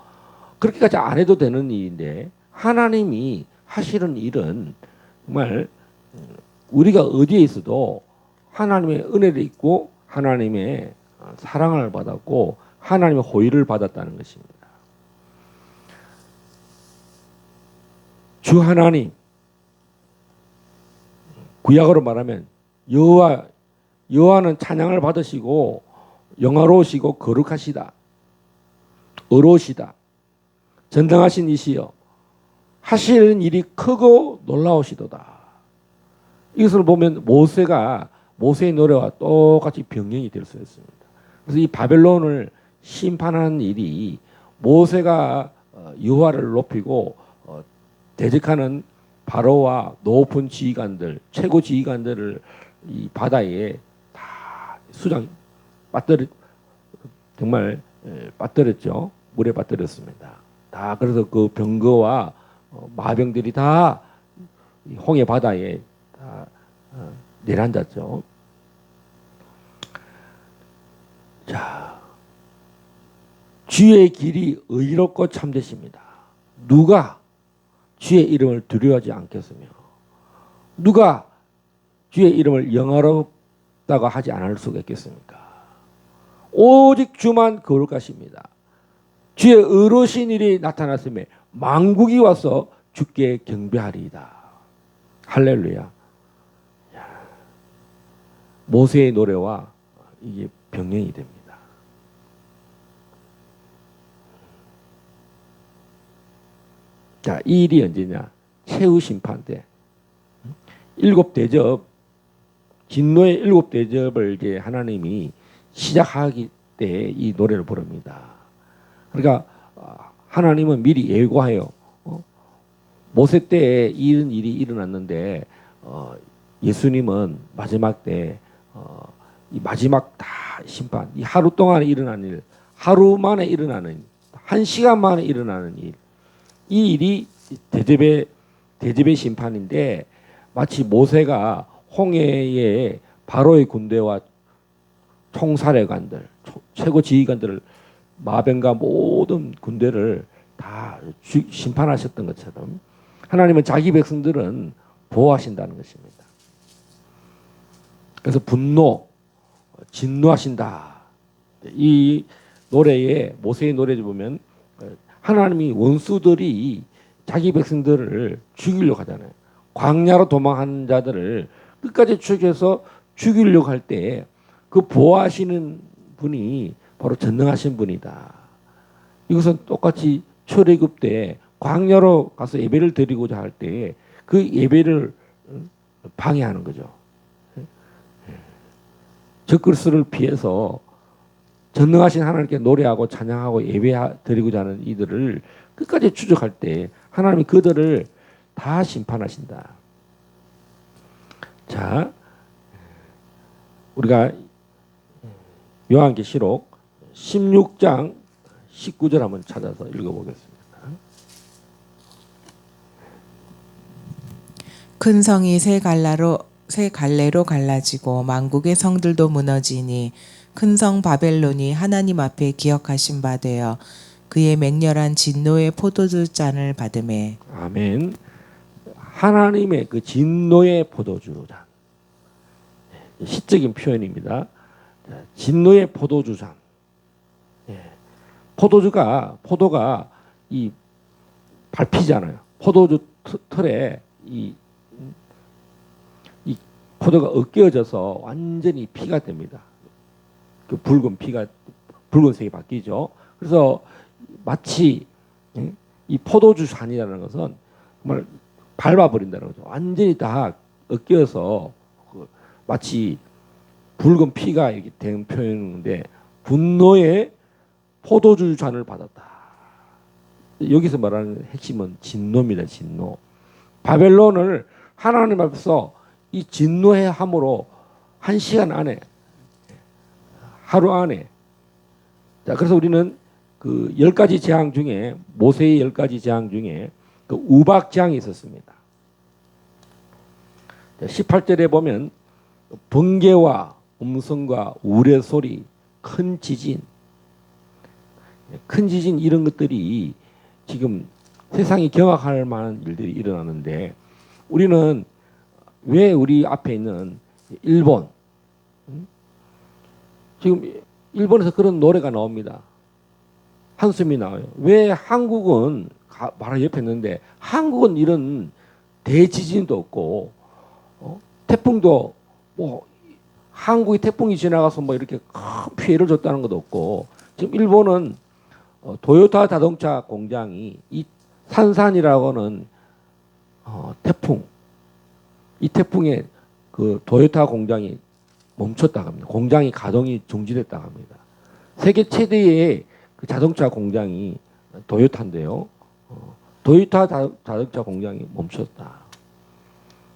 그렇게까지 안 해도 되는 일인데 하나님이 하시는 일은 정말 우리가 어디에 있어도 하나님의 은혜를 입고 하나님의 사랑을 받았고 하나님의 호의를 받았다는 것입니다. 주 하나님, 구약으로 말하면 여호와는 찬양을 받으시고 영화로우시고 거룩하시다, 의로우시다, 전능하신 이시여 하시는 일이 크고 놀라우시도다. 이것을 보면 모세의 노래와 똑같이 병행이 될 수 있습니다. 그래서 이 바벨론을 심판하는 일이 모세가 여호와를 높이고 대적하는 바로와 높은 지휘관들, 최고 지휘관들을 이 바다에 다 정말 빠뜨렸죠. 물에 빠뜨렸습니다. 다 그래서 그 병거와 마병들이 다 홍해 바다에 다 내려앉았죠. 자, 주의 길이 의롭고 참되십니다. 누가 주의 이름을 두려워하지 않겠으며 누가 주의 이름을 영화롭다고 하지 않을 수가 있겠습니까? 오직 주만 거룩하십니다. 주의 의로우신 일이 나타났음에 만국이 와서 주께 경배하리이다. 할렐루야. 모세의 노래와 이게 병행이 됩니다. 자, 이 일이 언제냐? 최후 심판 때. 일곱 대접, 진노의 일곱 대접을 이제 하나님이 시작하기 때 이 노래를 부릅니다. 그러니까 하나님은 미리 예고해요. 모세 때에 이런 일이 일어났는데 예수님은 마지막 때 이 마지막 다 심판, 이 하루 동안에 일어난 일, 하루 만에 일어나는, 한 시간 만에 일어나는 일, 이 일이 대접의 심판인데 마치 모세가 홍해에 바로의 군대와 총사령관들, 최고 지휘관들을 마병과 모든 군대를 다 심판하셨던 것처럼 하나님은 자기 백성들은 보호하신다는 것입니다. 그래서 진노하신다. 이 노래에 모세의 노래를 보면 하나님이 원수들이 자기 백성들을 죽이려고 하잖아요. 광야로 도망한 자들을 끝까지 추격해서 죽이려고 할 때 그 보호하시는 분이 바로 전능하신 분이다. 이것은 똑같이 출애굽 때 광야로 가서 예배를 드리고자 할 때 그 예배를 방해하는 거죠. 적그리스도를 피해서 전능하신 하나님께 노래하고 찬양하고 예배 드리고자 하는 이들을 끝까지 추적할 때 하나님이 그들을 다 심판하신다. 자, 우리가 요한계시록 16장 19절 한번 찾아서 읽어보겠습니다. 큰 성이 세 갈래로 갈라지고 만국의 성들도 무너지니 큰 성 바벨론이 하나님 앞에 기억하신 바 되어 그의 맹렬한 진노의 포도주 잔을 받음에. 아멘. 하나님의 그 진노의 포도주 잔. 시적인 표현입니다. 진노의 포도주 잔. 포도가 이 밟히잖아요. 포도주 틀에 이 포도가 으깨어져서 완전히 피가 됩니다. 그 붉은 피가 붉은색이 바뀌죠. 그래서 마치 이 포도주 잔이라는 것은 정말 밟아버린다는 거죠. 완전히 다 엮여서 마치 붉은 피가 이렇게 된 표현인데 분노의 포도주 잔을 받았다. 여기서 말하는 핵심은 진노입니다. 진노. 바벨론을 하나님 앞에서 이 진노의 함으로 1시간 안에 하루 안에 자 그래서 우리는 그 10가지 재앙 중에 모세의 10가지 재앙 중에 그 우박 재앙이 있었습니다. 18절에 보면 번개와 음성과 우레 소리, 큰 지진 이런 것들이 지금 세상이 경악할 만한 일들이 일어나는데 우리는 왜 우리 앞에 있는 일본 지금 일본에서 그런 노래가 나옵니다. 한숨이 나와요. 왜 한국은 바로 옆에 있는데 한국은 이런 대지진도 없고 태풍도 뭐 한국이 태풍이 지나가서 뭐 이렇게 큰 피해를 줬다는 것도 없고 지금 일본은 도요타 자동차 공장이 이 산산이라고 하는 태풍 이 태풍에 그 도요타 공장이 멈췄다고 합니다. 공장이 가동이 중지됐다고 합니다. 세계 최대의 그 자동차 공장이 도요타인데요. 도요타 자동차 공장이 멈췄다.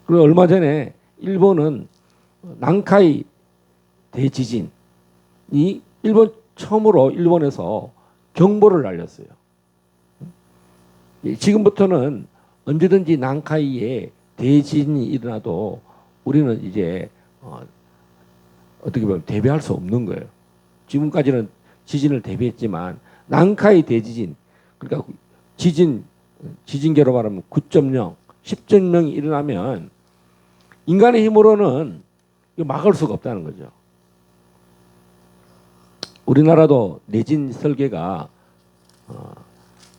그리고 얼마 전에 일본은 난카이 대지진이 처음으로 일본에서 경보를 날렸어요. 지금부터는 언제든지 난카이에 대지진이 일어나도 우리는 이제 어떻게 보면 대비할 수 없는 거예요. 지금까지는 지진을 대비했지만 난카이 대지진 그러니까 지진계로 말하면 9.0, 10.0이 일어나면 인간의 힘으로는 막을 수가 없다는 거죠. 우리나라도 내진 설계가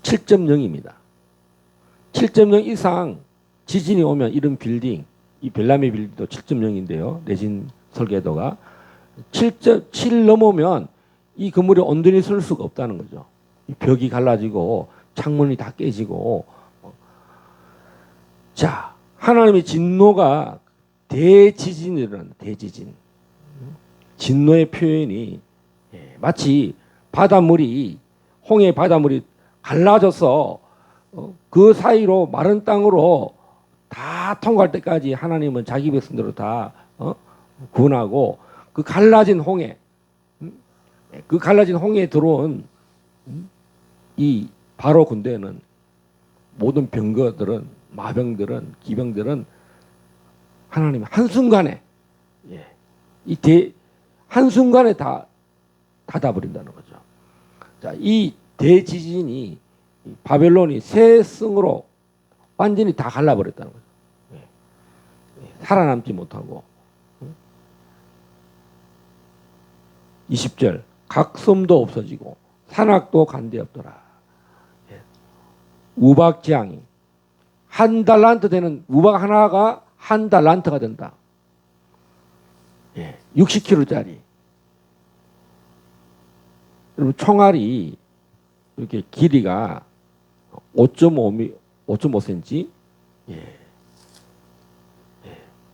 7.0입니다. 7.0 이상 지진이 오면 이런 빌딩, 이 벨라미 빌딩도 7.0인데요. 내진 설계도가 7 넘으면 이 건물에 온전히 쓸 수가 없다는 거죠. 이 벽이 갈라지고 창문이 다 깨지고 자 하나님의 진노가 대지진이 일어난다. 대지진. 진노의 표현이 마치 바닷물이 홍해 바닷물이 갈라져서 그 사이로 마른 땅으로 다 통과할 때까지 하나님은 자기 백성들을 다 구원하고 그 갈라진 홍해 에 들어온 이 바로 군대는 모든 병거들은 마병들은 기병들은 하나님이 한순간에 한순간에 다 닫아버린다는 거죠. 자, 이 대지진이 바벨론이 새 성으로 완전히 다 갈라버렸다는 거죠. 살아남지 못하고 20절 각 섬도 없어지고 산악도 간데 없더라. 우박 재앙이 한 달란트 되는 우박 하나가 한 달란트가 된다. 60kg짜리. 여러분 총알이 이렇게 길이가 5.5cm.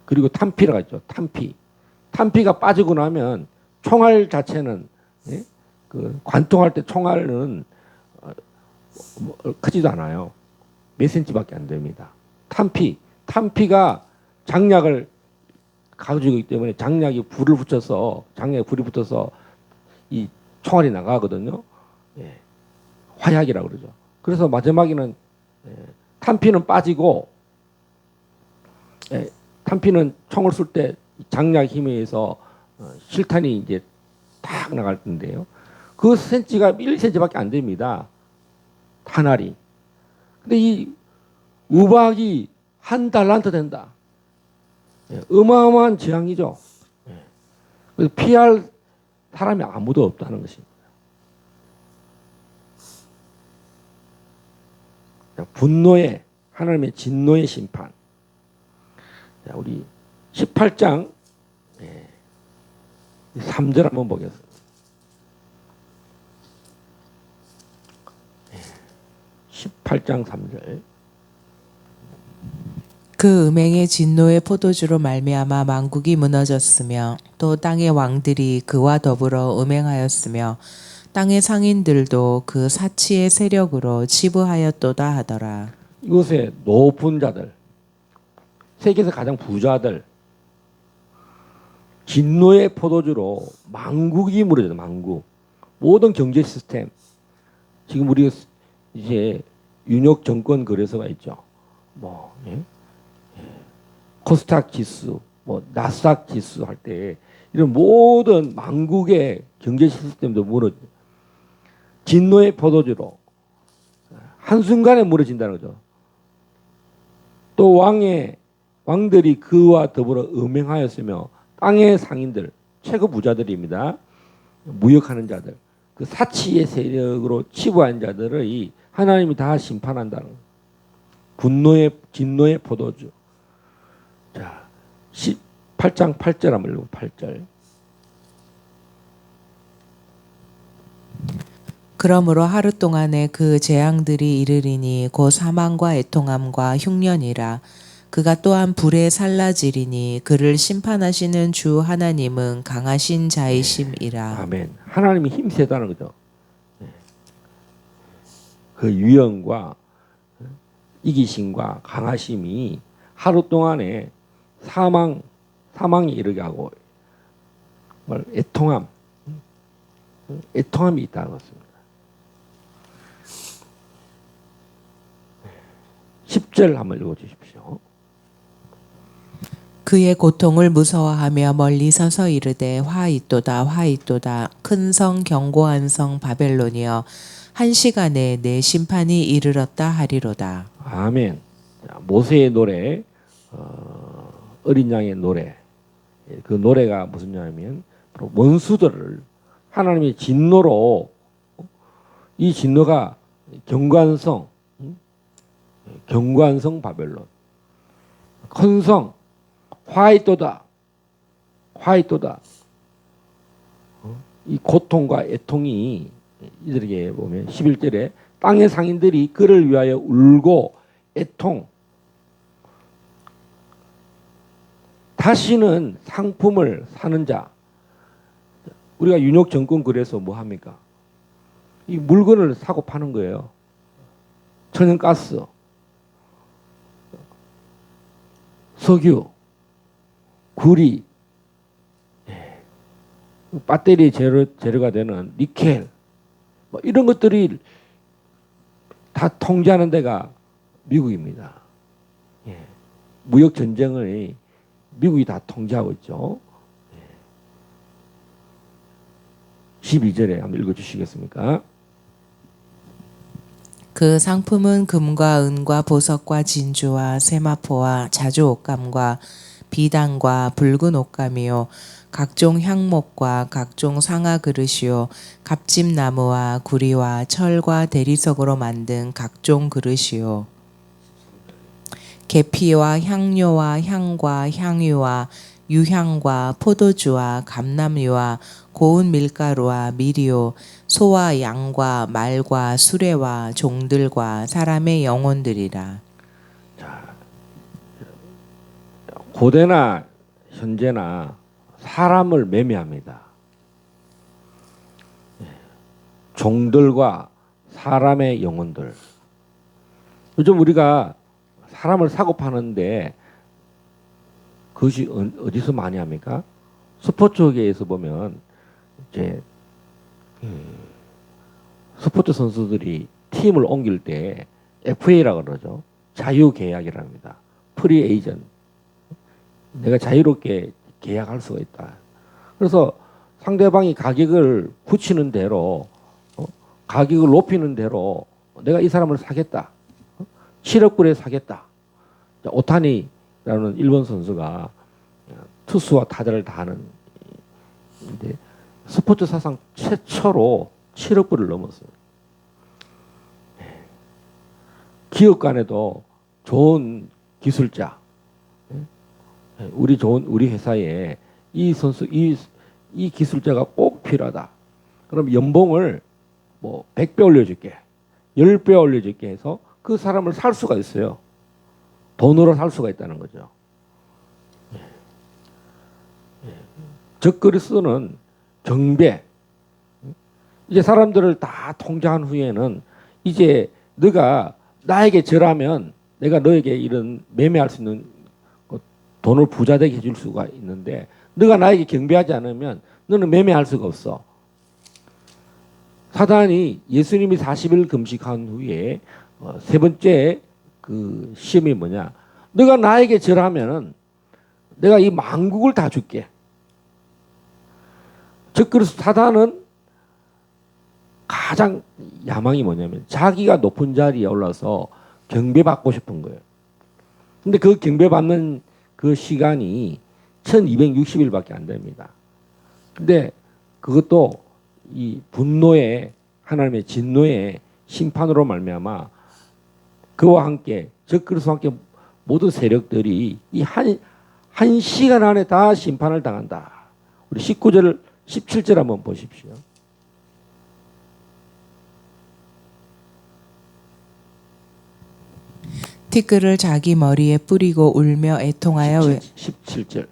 그리고 탄피라가 있죠. 탄피가 빠지고 나면 총알 자체는 그 관통할 때 총알은 크지도 않아요. 몇 센치밖에 안 됩니다. 탄피가 장약을 가지고 있기 때문에 장약에 불이 붙어서 이 총알이 나가거든요. 화약이라고 그러죠. 그래서 마지막에는 탄피는 빠지고 탄피는 총을 쏠 때 장약 힘에 의해서 실탄이 이제 탁 나갈 텐데요. 그 센치가 1cm밖에 안 됩니다. 탄알이. 근데 이 우박이 한 달란트 된다. 어마어마한 재앙이죠. 그래서 피할 사람이 아무도 없다는 것입니다. 분노의 하나님의 진노의 심판. 자, 우리 18장 3절 한번 보겠습니다. 18장 3절. 그 음행의 진노의 포도주로 말미암아 만국이 무너졌으며 또 땅의 왕들이 그와 더불어 음행하였으며 땅의 상인들도 그 사치의 세력으로 치부하였도다 하더라. 이곳에 높은 자들, 세계에서 가장 부자들, 진노의 포도주로 만국이 무너졌다. 만국. 모든 경제 시스템. 지금 우리가 이제 윤역 정권 거래소가 있죠. 뭐 예? 코스닥 지수, 뭐 나스닥 지수 할 때 이런 모든 만국의 경제 시스템도 무너져. 진노의 포도주로 한순간에 무너진다는 거죠. 또 왕들이 그와 더불어 음행하였으며 땅의 상인들, 최고 부자들입니다. 무역하는 자들, 그 사치의 세력으로 치부한 자들의 하나님이 다 심판한다는 거예요. 진노의 포도주. 자, 18장 8절 한번 읽어. 8절. 그러므로 하루 동안에 그 재앙들이 이르리니 곧 사망과 애통함과 흉년이라. 그가 또한 불에 살라지리니 그를 심판하시는 주 하나님은 강하신 자이심이라. 아멘. 하나님이 힘세다는 거죠. 그 유형과 이기심과 강하심이 하루 동안에 사망에 이르게 하고 애통함이 있다는 것입니다. 10절 한번 읽어주십시오. 그의 고통을 무서워하며 멀리 서서 이르되 화 있도다 화 있도다 큰 성 견고한 성 바벨론이여 한 시간에 내 심판이 이르렀다 하리로다. 아멘. 자, 모세의 노래, 어린 양의 노래. 그 노래가 무슨 냐면 원수들을 하나님의 진노로, 이 진노가 경관성 바벨론, 큰 성 화이또다. 이 고통과 애통이 이들에게 보면 11절에 땅의 상인들이 그를 위하여 울고 애통. 다시는 상품을 사는 자. 우리가 윤옥 정권 그래서 뭐 합니까? 이 물건을 사고 파는 거예요. 천연가스, 석유, 구리, 배터리 재료가 되는 니켈, 뭐 이런 것들이 다 통제하는 데가 미국입니다. 무역 전쟁을 미국이 다 통제하고 있죠. 12절에 한번 읽어주시겠습니까? 그 상품은 금과 은과 보석과 진주와 세마포와 자주 옷감과 비단과 붉은 옷감이요 각종 향목과 각종 상아 그릇이요 갑집나무와 구리와 철과 대리석으로 만든 각종 그릇이요 계피와 향료와 향과 향유와 유향과 포도주와 감람유와 고운 밀가루와 밀이요 소와 양과 말과 수레와 종들과 사람의 영혼들이라. 자, 고대나 현재나 사람을 매매합니다. 종들과 사람의 영혼들. 요즘 우리가 사람을 사고 파는데 그것이 어디서 많이 합니까? 스포츠계에서 보면 이제 스포츠 선수들이 팀을 옮길 때 FA라고 그러죠. 자유계약이랍니다. 프리 에이전. 내가 자유롭게 계약할 수가 있다. 그래서 상대방이 가격을 붙이는 대로, 가격을 높이는 대로 내가 이 사람을 사겠다. 7억 불에 사겠다. 오타니라는 일본 선수가 투수와 타자를 다 하는 스포츠 사상 최초로 7억 불을 넘었어요. 기업 간에도 좋은 기술자, 우리 회사에 이 선수, 이 기술자가 꼭 필요하다. 그럼 연봉을 뭐 100배 올려줄게, 10배 올려줄게 해서 그 사람을 살 수가 있어요. 돈으로 살 수가 있다는 거죠. 적그리스도는 경배. 이제 사람들을 다 통제한 후에는 이제 너가 나에게 절하면 내가 너에게 이런 매매할 수 있는 돈을 부자 되게 해줄 수가 있는데 너가 나에게 경배하지 않으면 너는 매매할 수가 없어. 사단이 예수님이 40일 금식한 후에 세 번째 그 시험이 뭐냐? 너가 나에게 절하면은 내가 이 만국을 다 줄게. 즉 그래서 사단은 가장 야망이 뭐냐면 자기가 높은 자리에 올라서 경배받고 싶은 거예요. 근데 그 경배받는 그 시간이 1260일밖에 안 됩니다. 근데 그것도 이 분노의 하나님의 진노의 심판으로 말미암아 그와 함께 즉 그리스도와 함께 모든 세력들이 이 한 시간 안에 다 심판을 당한다. 우리 19절 17절 한번 보십시오. 티끌을 자기 머리에 뿌리고 울며 애통하여 17절.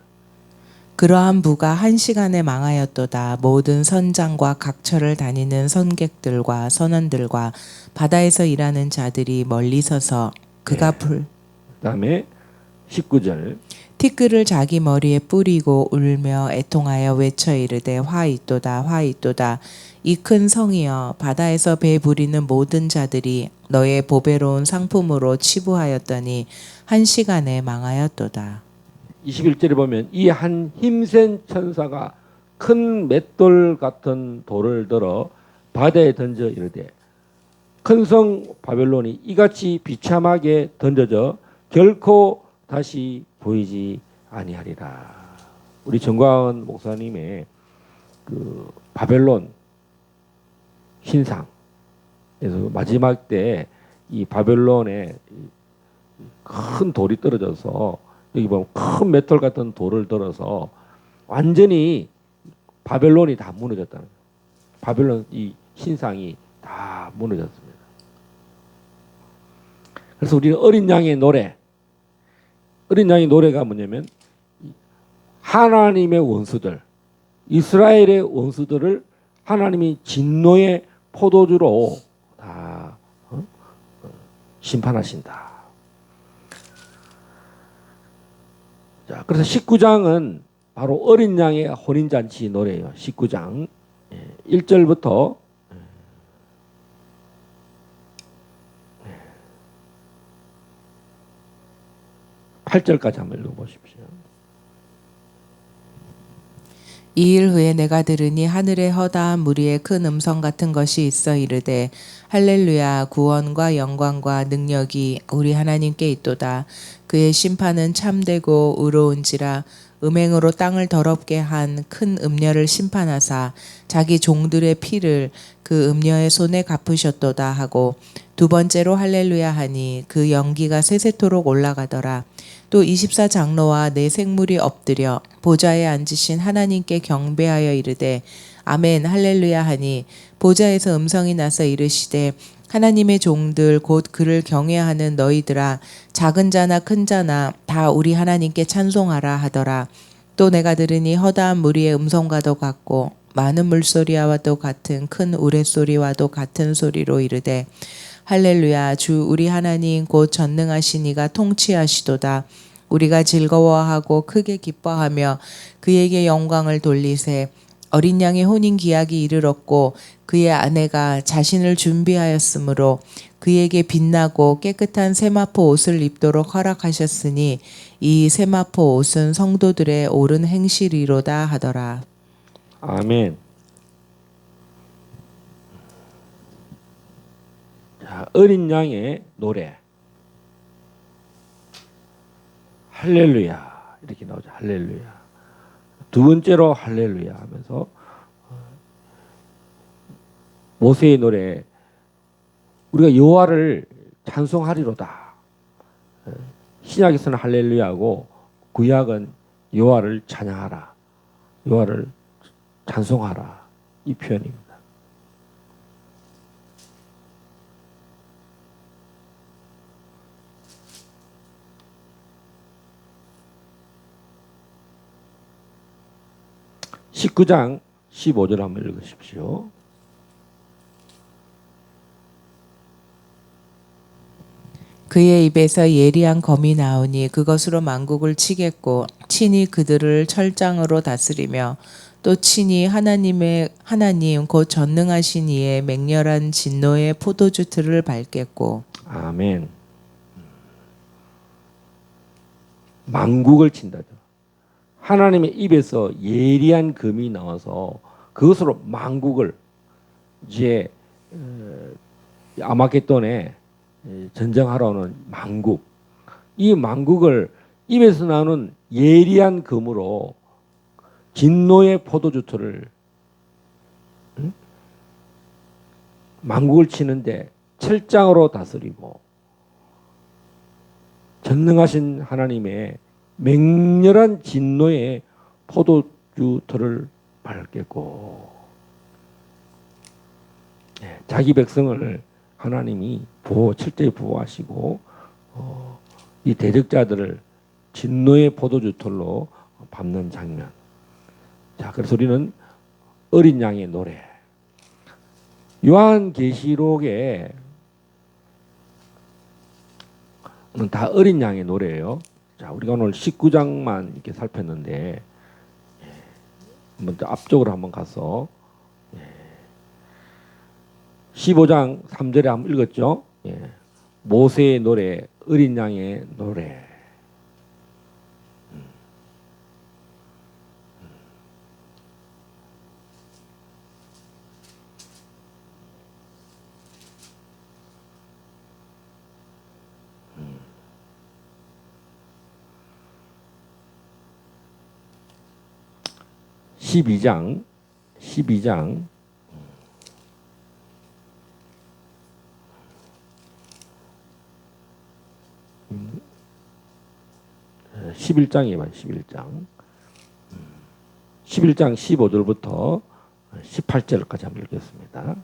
그러한 부가 한 시간에 망하였도다. 모든 선장과 각처를 다니는 선객들과 선원들과 바다에서 일하는 자들이 멀리 서서 그가 그다음에 19절. 티끌을 자기 머리에 뿌리고 울며 애통하여 외쳐 이르되 화 있도다 화 있도다. 이 큰 성이여 바다에서 배 부리는 모든 자들이 너의 보배로운 상품으로 치부하였더니 한 시간에 망하였도다. 21절에 보면 이 한 힘센 천사가 큰 맷돌 같은 돌을 들어 바다에 던져 이르되 큰 성 바벨론이 이같이 비참하게 던져져 결코 다시 보이지 아니하리라. 우리 정광은 목사님의 그 바벨론 신상에서 마지막 때 이 바벨론에 큰 돌이 떨어져서 여기 보면 큰 맷돌 같은 돌을 들어서 완전히 바벨론이 다 무너졌다는 거예요. 바벨론 이 신상이 다 무너졌습니다. 그래서 우리는 어린 양의 노래, 어린 양의 노래가 뭐냐면 하나님의 원수들, 이스라엘의 원수들을 하나님이 진노의 포도주로 다 심판하신다. 자, 그래서 19장은 바로 어린 양의 혼인잔치 노래예요. 19장 1절부터 8절까지 한번 읽어보십시오. 이일 후에 내가 들으니 하늘의 허다한 무리의 큰 음성 같은 것이 있어 이르되 할렐루야 구원과 영광과 능력이 우리 하나님께 있도다. 그의 심판은 참되고 의로운지라 음행으로 땅을 더럽게 한 큰 음녀를 심판하사 자기 종들의 피를 그 음녀의 손에 갚으셨도다 하고 두 번째로 할렐루야 하니 그 연기가 세세토록 올라가더라. 또 24장로와 네 생물이 엎드려 보좌에 앉으신 하나님께 경배하여 이르되 아멘 할렐루야 하니 보좌에서 음성이 나서 이르시되 하나님의 종들 곧 그를 경외하는 너희들아 작은 자나 큰 자나 다 우리 하나님께 찬송하라 하더라. 또 내가 들으니 허다한 무리의 음성과도 같고 많은 물소리와도 같은 큰 우레소리와도 같은 소리로 이르되 할렐루야 주 우리 하나님 곧 전능하신 이가 통치하시도다. 우리가 즐거워하고 크게 기뻐하며 그에게 영광을 돌리세. 어린 양의 혼인 기약이 이르렀고 그의 아내가 자신을 준비하였으므로 그에게 빛나고 깨끗한 세마포 옷을 입도록 허락하셨으니 이 세마포 옷은 성도들의 옳은 행실이로다 하더라. 아멘. 자, 어린 양의 노래. 할렐루야. 이렇게 나오죠. 할렐루야. 두 번째로 할렐루야 하면서 모세의 노래 우리가 여호와를 찬송하리로다. 신약에서는 할렐루야고 구약은 여호와를 찬양하라. 여호와를 찬송하라. 이 표현입니다. 19장 15절 한번 읽으십시오. 그의 입에서 예리한 검이 나오니 그것으로 만국을 치겠고 친히 그들을 철장으로 다스리며 또 친히 하나님 곧 전능하신 이의 맹렬한 진노의 포도주 틀을 밟겠고. 아멘. 만국을 친다죠. 하나님의 입에서 예리한 금이 나와서 그것으로 만국을 이제 아마겟돈에 전쟁하러 오는 만국, 이 만국을 입에서 나오는 예리한 금으로 진노의 포도주틀을 만국을 치는데 철장으로 다스리고 전능하신 하나님의 맹렬한 진노의 포도주틀을 밟겠고, 자기 백성을 하나님이 철저히 보호하시고 이 대적자들을 진노의 포도주틀로 밟는 장면. 자, 그래서 우리는 어린 양의 노래. 요한계시록에 다 어린 양의 노래예요. 자, 우리가 오늘 19장만 이렇게 살폈는데 먼저 앞쪽으로 한번 가서 15장 3절에 한번 읽었죠. 모세의 노래, 어린 양의 노래. (12장) 11장에 봐요. 11장 15절부터 18절까지 한번 읽겠습니다.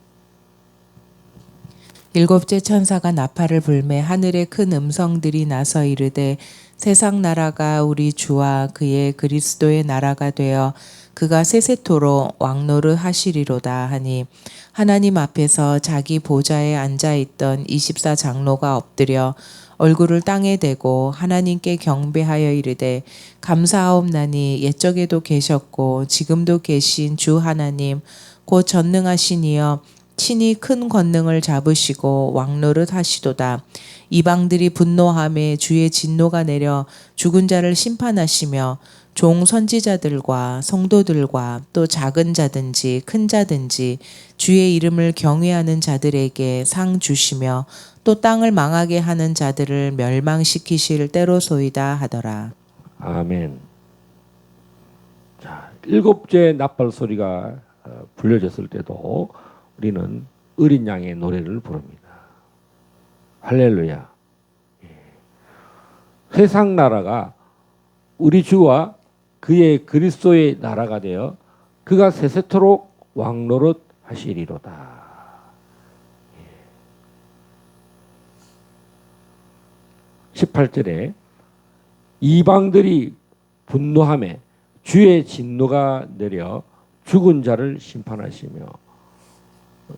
일곱째 천사가 나팔을 불매 하늘에 큰 음성들이 나서 이르되 세상 나라가 우리 주와 그의 그리스도의 나라가 되어 그가 세세토록 왕노를 하시리로다 하니 하나님 앞에서 자기 보좌에 앉아있던 24장로가 엎드려 얼굴을 땅에 대고 하나님께 경배하여 이르되 감사하옵나니 옛적에도 계셨고 지금도 계신 주 하나님 곧 전능하신 이여 친히 큰 권능을 잡으시고 왕노릇 하시도다. 이방들이 분노함에 주의 진노가 내려 죽은 자를 심판하시며 종 선지자들과 성도들과 또 작은 자든지 큰 자든지 주의 이름을 경외하는 자들에게 상 주시며 또 땅을 망하게 하는 자들을 멸망시키실 때로소이다 하더라. 아멘. 자, 일곱째 나팔 소리가 불려졌을 때도 우리는 어린 양의 노래를 부릅니다. 할렐루야. 세상 나라가 우리 주와 그의 그리스도의 나라가 되어 그가 세세토록 왕노릇 하시리로다. 18절에 이방들이 분노함에 주의 진노가 내려 죽은 자를 심판하시며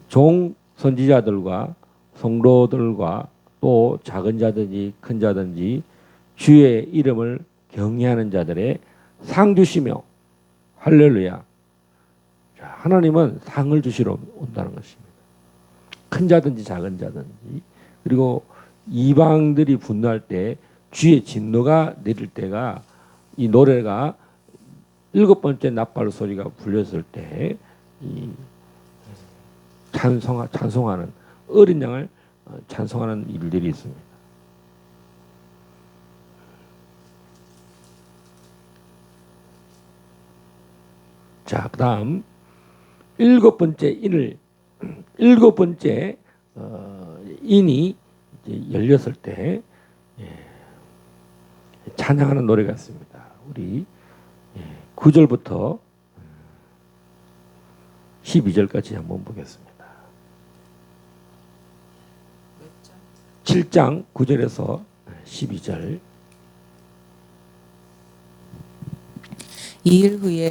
종 선지자들과 성도들과 또 작은 자든지 큰 자든지 주의 이름을 경외하는 자들의 상 주시며 할렐루야. 자, 하나님은 상을 주시러 온다는 것입니다. 큰 자든지 작은 자든지. 그리고 이방들이 분노할 때 주의 진노가 내릴 때가 이 노래가 일곱 번째 나팔 소리가 불렸을 때 이 찬송하는 어린 양을 찬송하는 일들이 있습니다. 자, 그다음 일곱 번째 인이 이제 열렸을 때 찬양하는 노래가 있습니다. 우리 9절부터 12절까지 한번 보겠습니다. 7장 9절에서 12절. 이일 후에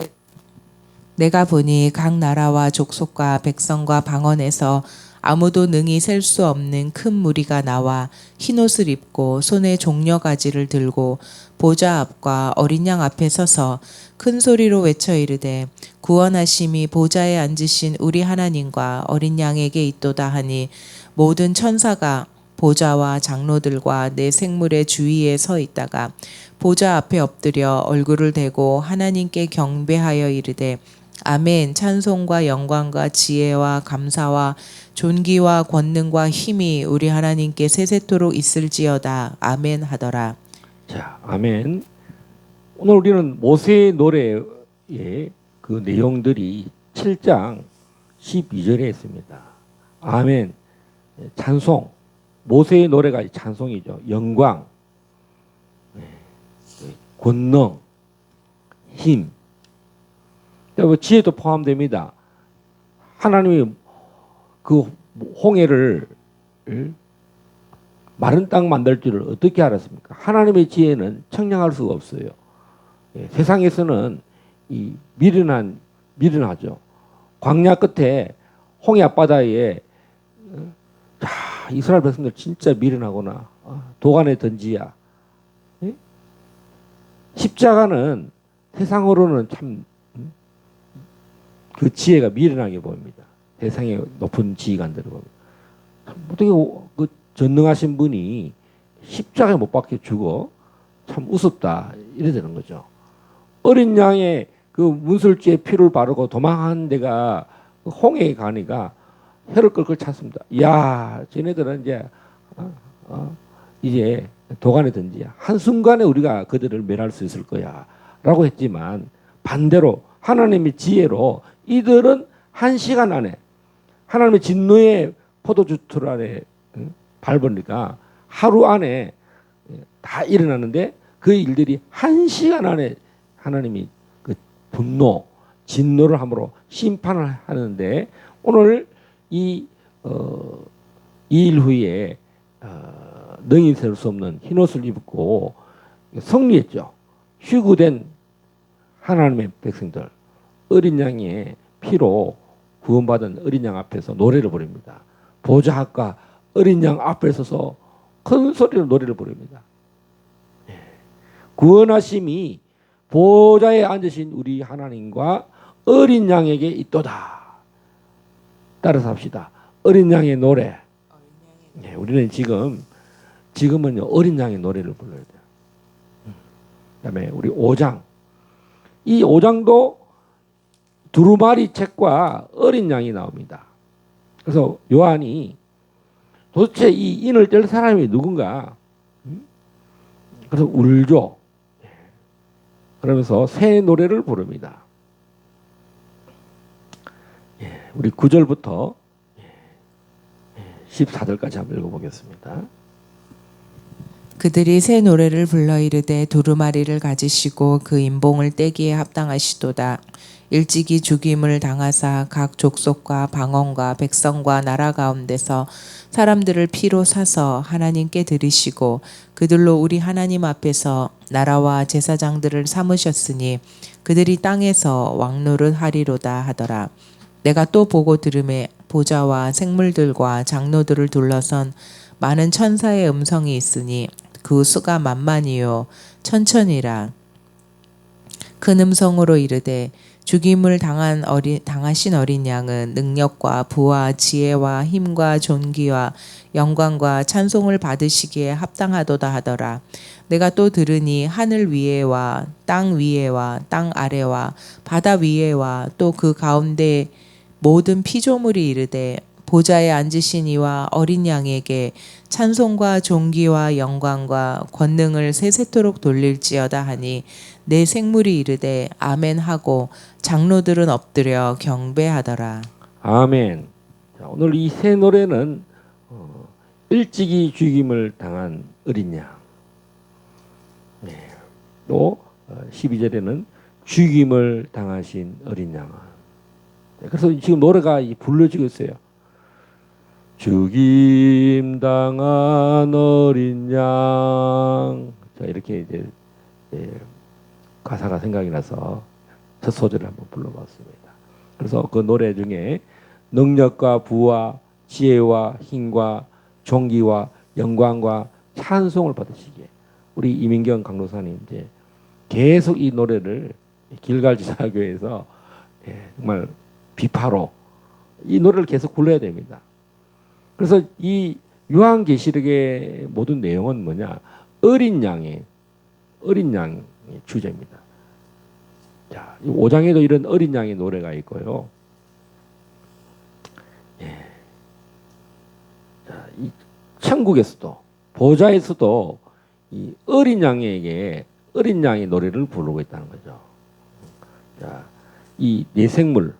내가 보니 각 나라와 족속과 백성과 방언에서 아무도 능히 셀 수 없는 큰 무리가 나와 흰옷을 입고 손에 종려가지를 들고 보좌 앞과 어린 양 앞에 서서 큰 소리로 외쳐 이르되 구원하심이 보좌에 앉으신 우리 하나님과 어린 양에게 있도다 하니 모든 천사가 보좌와 장로들과 내 생물의 주위에 서 있다가 보좌 앞에 엎드려 얼굴을 대고 하나님께 경배하여 이르되 아멘. 찬송과 영광과 지혜와 감사와 존귀와 권능과 힘이 우리 하나님께 세세토록 있을지어다. 아멘 하더라. 자, 아멘. 오늘 우리는 모세의 노래의 그 내용들이 7장 12절에 있습니다. 아멘. 찬송. 모세의 노래가 찬송이죠. 영광, 권능, 힘, 지혜도 포함됩니다. 하나님이 그 홍해를 마른 땅 만들 줄을 어떻게 알았습니까? 하나님의 지혜는 청량할 수가 없어요. 세상에서는 이 미련하죠. 광야 끝에 홍해 앞바다에 이스라엘 백성들 진짜 미련하구나. 도간에 던지야. 십자가는 세상으로는 참 그 지혜가 미련하게 보입니다. 세상의 높은 지휘관들을 봅니다. 어떻게 그 전능하신 분이 십자가에 못 박혀 죽어? 참 우습다. 이래 되는 거죠. 어린 양의 그 문설주에 피를 바르고 도망한 데가 홍해에 가니까 혀를 끌끌 찼습니다. 야, 쟤네들은 이제 도간에 던지야. 한순간에 우리가 그들을 멸할 수 있을 거야. 라고 했지만 반대로 하나님의 지혜로 이들은 1시간 안에 하나님의 진노의 포도주틀 안에 밟으니까 하루 안에 다 일어나는데 그 일들이 1시간 안에 하나님이 그 분노, 진노를 함으로 심판을 하는데 오늘 이 일 후에 능히 셀 수 없는 흰옷을 입고 승리했죠. 휴구된 하나님의 백성들, 어린 양의 피로 구원받은 어린 양 앞에서 노래를 부릅니다. 보좌 앞과 어린 양 앞에 서서 큰 소리로 노래를 부릅니다. 구원하심이 보좌에 앉으신 우리 하나님과 어린 양에게 있도다. 따라서 합시다. 어린 양의 노래. 우리는 지금은 어린 양의 노래를 불러야 돼요. 그다음에 우리 5장. 이 5장도 두루마리 책과 어린 양이 나옵니다. 그래서 요한이 도대체 이 인을 뗄 사람이 누군가? 그래서 울죠. 그러면서 새 노래를 부릅니다. 우리 9절부터 14절까지 한번 읽어보겠습니다. 그들이 새 노래를 불러 이르되 두루마리를 가지시고 그 인봉을 떼기에 합당하시도다. 일찍이 죽임을 당하사 각 족속과 방언과 백성과 나라 가운데서 사람들을 피로 사서 하나님께 드리시고 그들로 우리 하나님 앞에서 나라와 제사장들을 삼으셨으니 그들이 땅에서 왕노릇 하리로다 하더라. 내가 또 보고 들음에 보좌와 생물들과 장로들을 둘러선 많은 천사의 음성이 있으니 그 수가 만만이요 천천이라. 큰 음성으로 이르되 죽임을 당하신 어린 양은 능력과 부와 지혜와 힘과 존귀와 영광과 찬송을 받으시기에 합당하도다 하더라. 내가 또 들으니 하늘 위에와 땅 위에와 땅 아래와 바다 위에와 또 그 가운데 모든 피조물이 이르되 보좌에 앉으신 이와 어린 양에게 찬송과 존귀와 영광과 권능을 세세토록 돌릴지어다 하니 내 생물이 이르되 아멘 하고 장로들은 엎드려 경배하더라. 아멘. 자, 오늘 이 새 노래는 일찍이 죽임을 당한 어린 양. 또 12절에는 죽임을 당하신 어린 양. 그래서 지금 노래가 불러지고 있어요. 죽임 당한 어린 양. 자, 이렇게 이제 가사가 생각이 나서 첫 소절을 한번 불러봤습니다. 그래서 그 노래 중에 능력과 부와 지혜와 힘과 존귀와 영광과 찬송을 받으시기에 우리 이민경 강도사님 이제 계속 이 노래를 길갈지사교회에서 정말 비파로 이 노래를 계속 불러야 됩니다. 그래서 이 요한계시록의 모든 내용은 뭐냐? 어린 양의 주제입니다. 자, 5장에도 이런 어린 양의 노래가 있고요. 자, 이 천국에서도 보좌에서도 이 어린 양에게 어린 양의 노래를 부르고 있다는 거죠. 자, 이 네 생물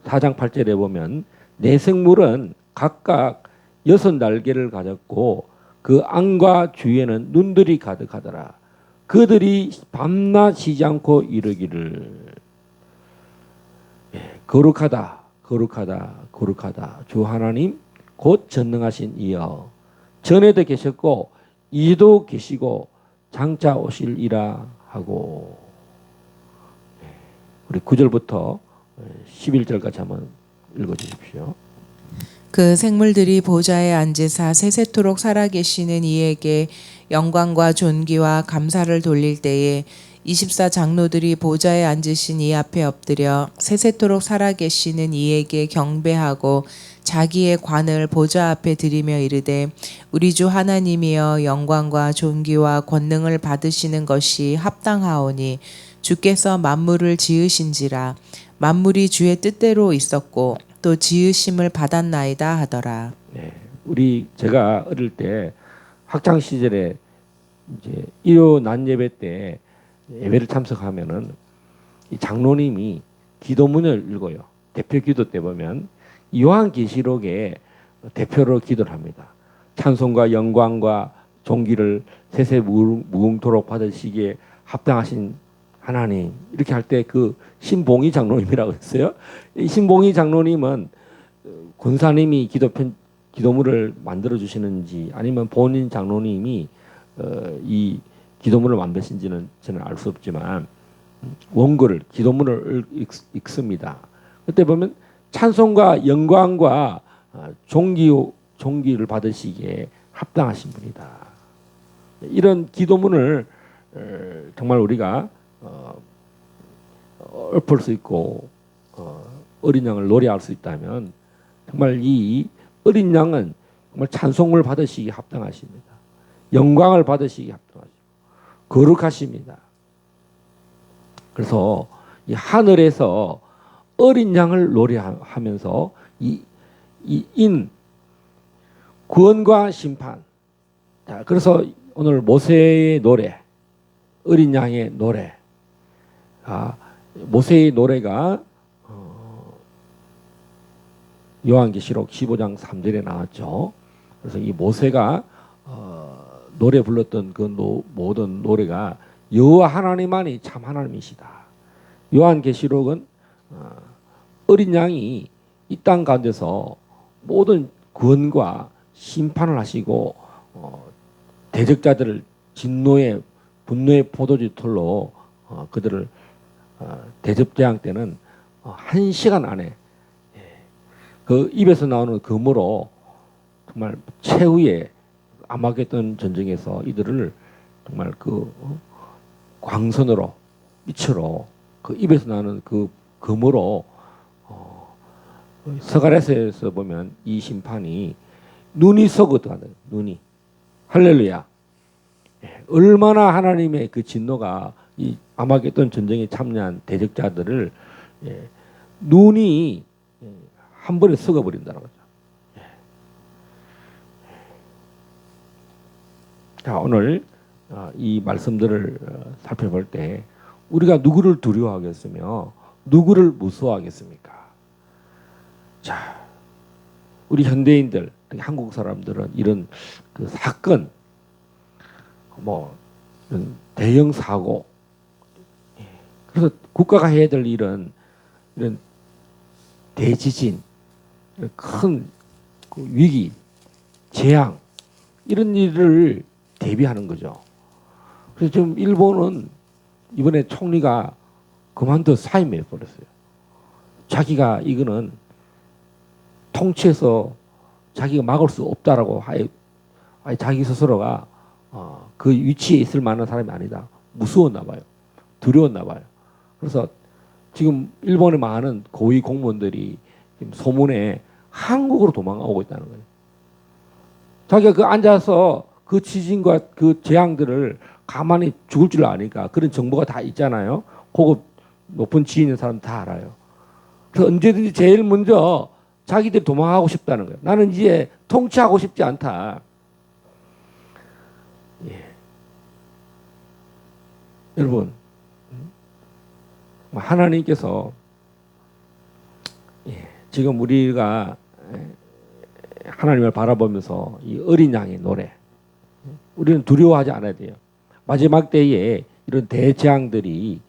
4장 8절에 보면 네 생물은 각각 6 날개를 가졌고 그 안과 주위에는 눈들이 가득하더라. 그들이 밤낮 쉬지 않고 이르기를 거룩하다 거룩하다 거룩하다 주 하나님 곧 전능하신 이여 전에도 계셨고 이제도 계시고 장차 오실이라 하고 우리 9절부터 11절까지 한번 읽어주십시오. 그 생물들이 보좌에 앉으사 세세토록 살아계시는 이에게 영광과 존귀와 감사를 돌릴 때에 24장로들이 보좌에 앉으신 이 앞에 엎드려 세세토록 살아계시는 이에게 경배하고 자기의 관을 보좌 앞에 드리며 이르되 우리 주 하나님이여 영광과 존귀와 권능을 받으시는 것이 합당하오니 주께서 만물을 지으신지라 만물이 주의 뜻대로 있었고 또 지으심을 받았나이다 하더라. 네, 제가 어릴 때 학창 시절에 이제 일요 낮 예배 때 예배를 참석하면은 이 장로님이 기도문을 읽어요. 대표 기도 때 보면 요한계시록의 대표로 기도를 합니다. 찬송과 영광과 존귀를 세세 무궁토록 받으시기에 합당하신 하나님 이렇게 할 때 그 신봉희 장로님이라고 했어요. 이 신봉희 장로님은 권사님이 기도문을 만들어 주시는지 아니면 본인 장로님이 이 기도문을 만드신지는 저는 알 수 없지만 원고를 기도문을 읽습니다. 그때 보면 찬송과 영광과 존귀를 받으시기에 합당하신 분이다. 이런 기도문을 정말 우리가 읊을 수 있고 어린 양을 노래할 수 있다면 정말 이 어린 양은 정말 찬송을 받으시기 합당하십니다. 영광을 받으시기 합당하십니다. 거룩하십니다. 그래서 이 하늘에서 어린 양을 노래하면서 이 구원과 심판. 자, 그래서 오늘 모세의 노래, 어린 양의 노래. 모세의 노래가 요한계시록 15장 3절에 나왔죠. 그래서 이 모세가 노래 불렀던 그 모든 노래가 여호와 하나님만이 참 하나님이시다. 요한계시록은 어린 양이 이 땅 가운데서 모든 구원과 심판을 하시고 대적자들을 진노의 분노의 포도주 털로 그들을 대접재앙 때는 1시간 안에 그 입에서 나오는 금으로 정말 최후의 아마겟돈 전쟁에서 이들을 정말 그 광선으로 빛으로 그 입에서 나오는 그 금으로 서가랴서에서 보면 이 심판이 눈이 썩어가는 눈이 할렐루야. 얼마나 하나님의 그 진노가 이 아마겟돈 전쟁에 참여한 대적자들을 눈이 한 번에 썩어버린다는 거죠. 자, 오늘 이 말씀들을 살펴볼 때 우리가 누구를 두려워하겠으며 누구를 무서워하겠습니까? 자, 우리 현대인들, 한국 사람들은 이런 그 사건, 이런 대형 사고, 그래서 국가가 해야 될 일은 이런 대지진, 큰 위기, 재앙 이런 일을 대비하는 거죠. 그래서 지금 일본은 이번에 총리가 그만둬 사임해 버렸어요. 자기가 이거는 통치해서 자기가 막을 수 없다라고 아예 자기 스스로가 그 위치에 있을 만한 사람이 아니다. 무서웠나 봐요. 두려웠나 봐요. 그래서 지금 일본의 많은 고위 공무원들이 지금 소문에 한국으로 도망가고 있다는 거예요. 자기가 그 앉아서 그 지진과 그 재앙들을 가만히 죽을 줄 아니까 그런 정보가 다 있잖아요. 고급 높은 지위 있는 사람 다 알아요. 그래서 언제든지 제일 먼저 자기들이 도망가고 싶다는 거예요. 나는 이제 통치하고 싶지 않다. 예. 여러분, 하나님께서 지금 우리가 하나님을 바라보면서 이 어린 양의 노래, 우리는 두려워하지 않아야 돼요. 마지막 때에 이런 대재앙들이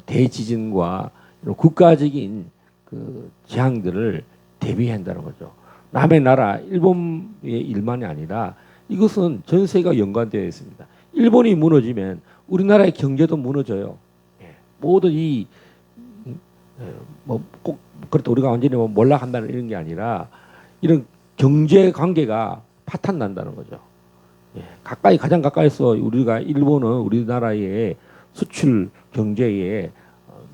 대지진과 이런 국가적인 그 재앙들을 대비한다는 거죠. 남의 나라 일본의 일만이 아니라 이것은 전 세계가 연관되어 있습니다. 일본이 무너지면 우리나라의 경제도 무너져요. 모든 꼭 그렇다 우리가 완전히 몰락한다는 이런 게 아니라 이런 경제 관계가 파탄 난다는 거죠. 가장 가까이서 우리가 일본은 우리나라의 수출 경제의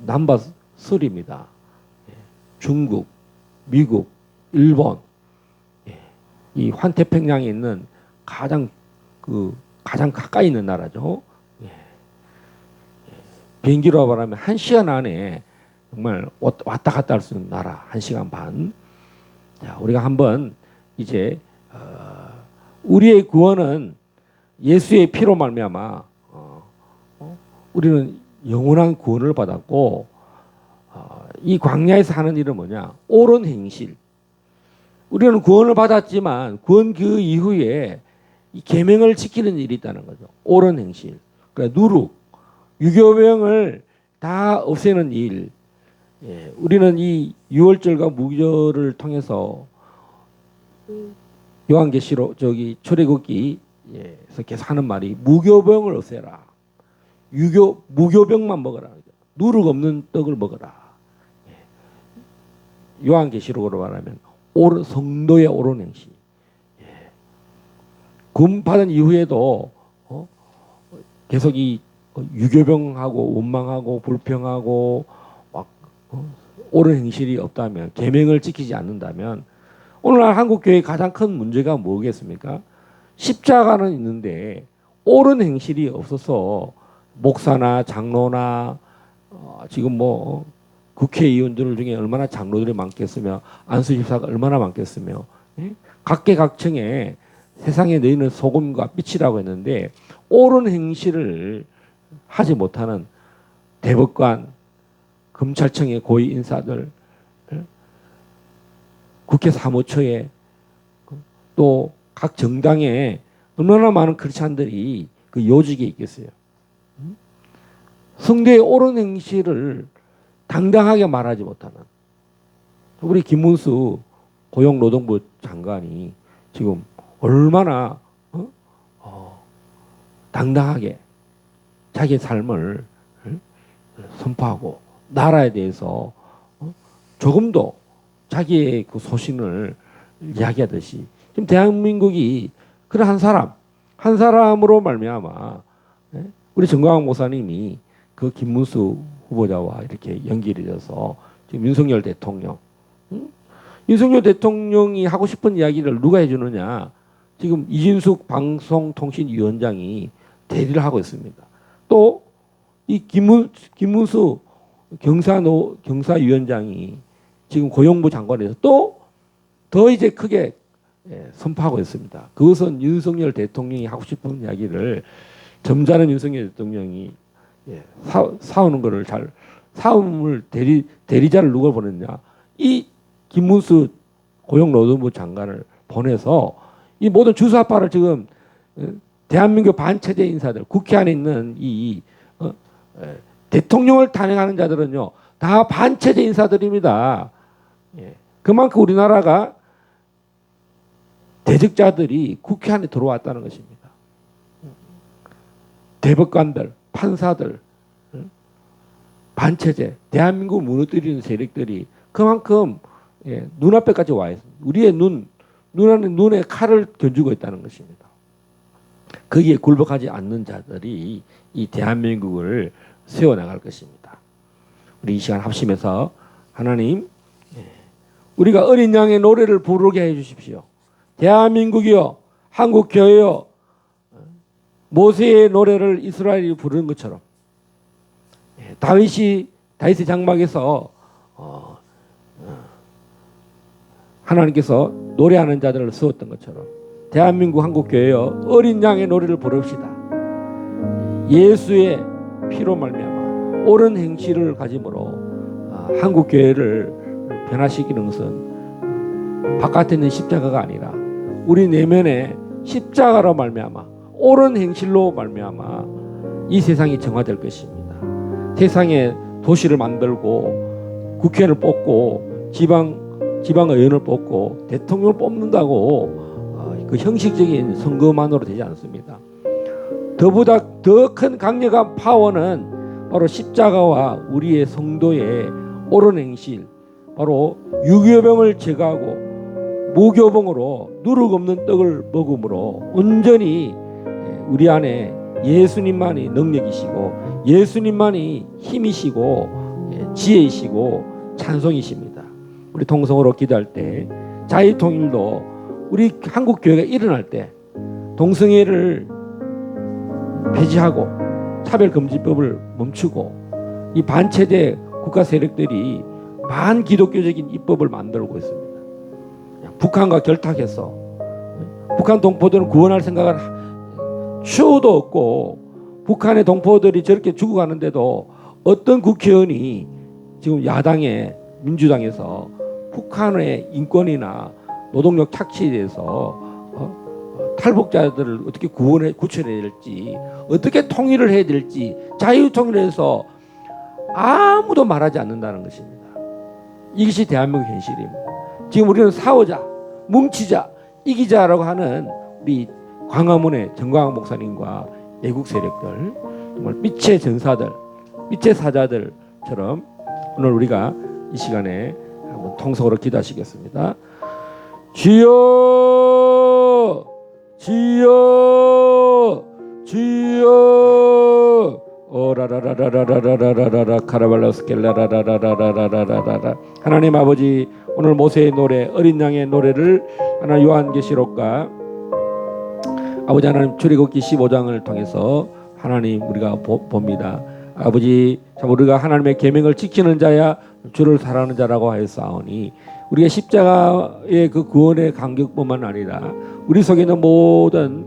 넘버 3입니다. 중국, 미국, 일본, 이 환태평양에 있는 가장 가까이 있는 나라죠. 비행기로 말하면 1시간 안에 정말 왔다 갔다 할 수 있는 나라, 1시간 반. 자, 우리가 한번 이제 우리의 구원은 예수의 피로 말미암아 우리는 영원한 구원을 받았고 이 광야에서 하는 일은 뭐냐? 옳은 행실. 우리는 구원을 받았지만 구원 그 이후에 이 계명을 지키는 일이 있다는 거죠. 옳은 행실. 그러니까 누룩, 유교병을 다 없애는 일. 우리는 이 유월절과 무교절을 통해서 요한계시록 출애굽기에서 계속 하는 말이 무교병을 없애라. 무교병만 먹어라. 누룩 없는 떡을 먹어라. 요한계시록으로 말하면 성도의 옳은 행실. 구원 받은 이후에도 계속 이 유교병하고 원망하고 불평하고 막 옳은 행실이 없다면, 계명을 지키지 않는다면, 오늘날 한국 교회의 가장 큰 문제가 뭐겠습니까? 십자가는 있는데 옳은 행실이 없어서 목사나 장로나 지금 국회의원들 중에 얼마나 장로들이 많겠으며 안수집사가 얼마나 많겠으며 각계각층에 세상에 너희는 소금과 빛이라고 했는데 옳은 행실을 하지 못하는 대법관, 검찰청의 고위 인사들, 국회 사무처에 또 각 정당에 얼마나 많은 크리스찬들이 그 요직에 있겠어요. 성도의 옳은 행실을 당당하게 말하지 못하는 우리 김문수 고용노동부 장관이 지금 얼마나 당당하게 자기의 삶을 선포하고 나라에 대해서 조금도 자기의 그 소신을 이야기하듯이 지금 대한민국이 그런 한 사람으로 말미암아 우리 정광훈 목사님이 그 김문수 후보자와 이렇게 연결이 돼서 지금 윤석열 대통령, 윤석열 대통령이 하고 싶은 이야기를 누가 해주느냐? 지금 이진숙 방송통신위원장이 대리를 하고 있습니다. 또 이 김문수 경사위원장이 지금 고용부 장관에서 또 더 이제 크게 선포하고 있습니다. 그것은 윤석열 대통령이 하고 싶은 이야기를 점잖은 윤석열 대통령이 싸우는 거를 싸움을 대리자를 누가 보냈냐? 이 김문수 고용노동부 장관을 보내서 이 모든 주사파를 지금 대한민국 반체제 인사들, 국회 안에 있는 대통령을 탄핵하는 자들은요 다 반체제 인사들입니다. 그만큼 우리나라가 대적자들이 국회 안에 들어왔다는 것입니다. 대법관들, 판사들, 반체제, 대한민국을 무너뜨리는 세력들이 그만큼 눈앞에까지 와 있습니다. 우리의 눈에 칼을 견주고 있다는 것입니다. 거기에 굴복하지 않는 자들이 이 대한민국을 세워나갈 것입니다. 우리 이 시간 합심해서 하나님, 우리가 어린 양의 노래를 부르게 해주십시오. 대한민국이요, 한국교회요, 모세의 노래를 이스라엘이 부르는 것처럼 다윗의 장막에서 하나님께서 노래하는 자들을 세웠던 것처럼 대한민국 한국교회여 어린 양의 노래를 부릅시다. 예수의 피로 말미암아 옳은 행실을 가짐으로 한국교회를 변화시키는 것은 바깥에 있는 십자가가 아니라 우리 내면의 십자가로 말미암아 옳은 행실로 말미암아 이 세상이 정화될 것입니다. 세상에 도시를 만들고 국회를 뽑고 지방의원을 뽑고 대통령을 뽑는다고 그 형식적인 선거만으로 되지 않습니다. 더보다 더 큰 강력한 파워는 바로 십자가와 우리의 성도의 옳은 행실, 바로 유교병을 제거하고 무교병으로 누룩 없는 떡을 먹음으로 온전히 우리 안에 예수님만이 능력이시고 예수님만이 힘이시고 지혜이시고 찬송이십니다. 우리 통성으로 기도할 때 자유통일도 우리 한국교회가 일어날 때 동성애를 폐지하고 차별금지법을 멈추고 이 반체제 국가 세력들이 반기독교적인 입법을 만들고 있습니다. 북한과 결탁해서 북한 동포들은 구원할 생각은 추호도 없고 북한의 동포들이 저렇게 죽어가는데도 어떤 국회의원이 지금 야당의 민주당에서 북한의 인권이나 노동력 착취에 대해서 탈북자들을 어떻게 구출해야 될지 어떻게 통일을 해야 될지 자유통일해서 아무도 말하지 않는다는 것입니다. 이것이 대한민국 현실입니다. 지금 우리는 싸우자, 뭉치자, 이기자라고 하는 우리 광화문의 정광훈 목사님과 애국 세력들, 정말 빛의 전사들, 빛의 사자들처럼 오늘 우리가 이 시간에 한번 통성으로 기도하시겠습니다. 주여, 주여, 주여. 오라라라라라라라라라라 카라발라스켈라라라라라라라라. 하나님 아버지, 오늘 모세의 노래, 어린 양의 노래를 하나님 요한계시록과 아버지 하나님 출애굽기 15장을 통해서 하나님 우리가 봅니다. 아버지, 참 우리가 하나님의 계명을 지키는 자야 주를 사랑하는 자라고 하였사오니 우리가 십자가의 그 구원의 간격뿐만 아니라 우리 속에 있는 모든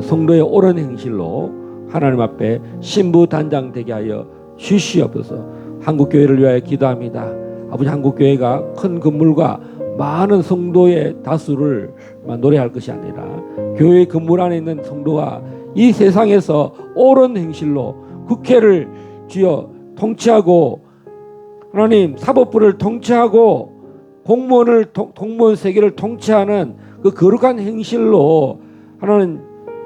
성도의 옳은 행실로 하나님 앞에 신부단장 되게 하여 주시옵소서. 한국교회를 위하여 기도합니다. 아버지, 한국교회가 큰 건물과 많은 성도의 다수를 노래할 것이 아니라 교회 건물 안에 있는 성도가 이 세상에서 옳은 행실로 국회를 주여 통치하고 하나님 사법부를 통치하고 공무원 세계를 통치하는 그 거룩한 행실로 하나님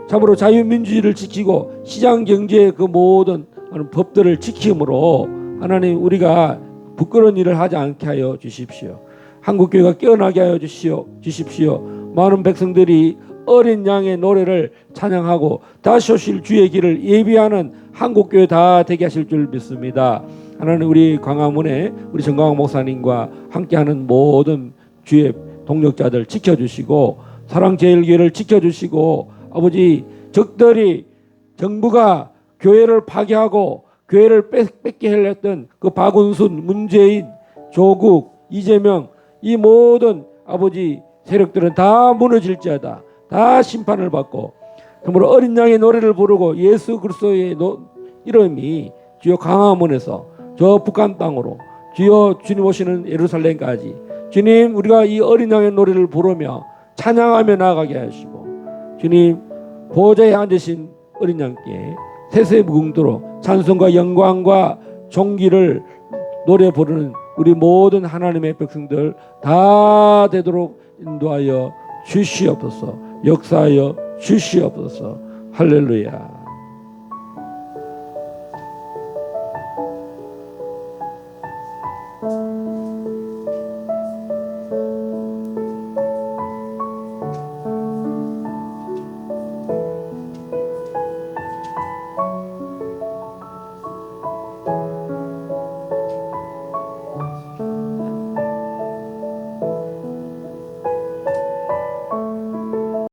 참으로 자유민주주의를 지키고 시장경제의 그 모든 법들을 지킴으로 하나님 우리가 부끄러운 일을 하지 않게 하여 주십시오. 한국교회가 깨어나게 하여 주십시오. 많은 백성들이 어린 양의 노래를 찬양하고 다시 오실 주의 길을 예비하는 한국교회 다 되게 하실 줄 믿습니다. 하나님 우리 광화문에 우리 정광훈 목사님과 함께하는 모든 주의 동력자들 지켜주시고 사랑제일교회를 지켜주시고 아버지, 적들이 정부가 교회를 파괴하고 교회를 뺏게 하려 했던 그 박원순, 문재인, 조국, 이재명 이 모든 아버지 세력들은 다 무너질지어다. 다 심판을 받고 정말 어린 양의 노래를 부르고 예수 그리스도의 이름이 주여 광화문에서 저 북한 땅으로 주여 주님 오시는 예루살렘까지 주님 우리가 이 어린 양의 노래를 부르며 찬양하며 나아가게 하시고 주님 보좌에 앉으신 어린 양께 세세 무궁도로 찬송과 영광과 존귀를 노래 부르는 우리 모든 하나님의 백성들 다 되도록 인도하여 주시옵소서. 역사하여 주시옵소서. 할렐루야.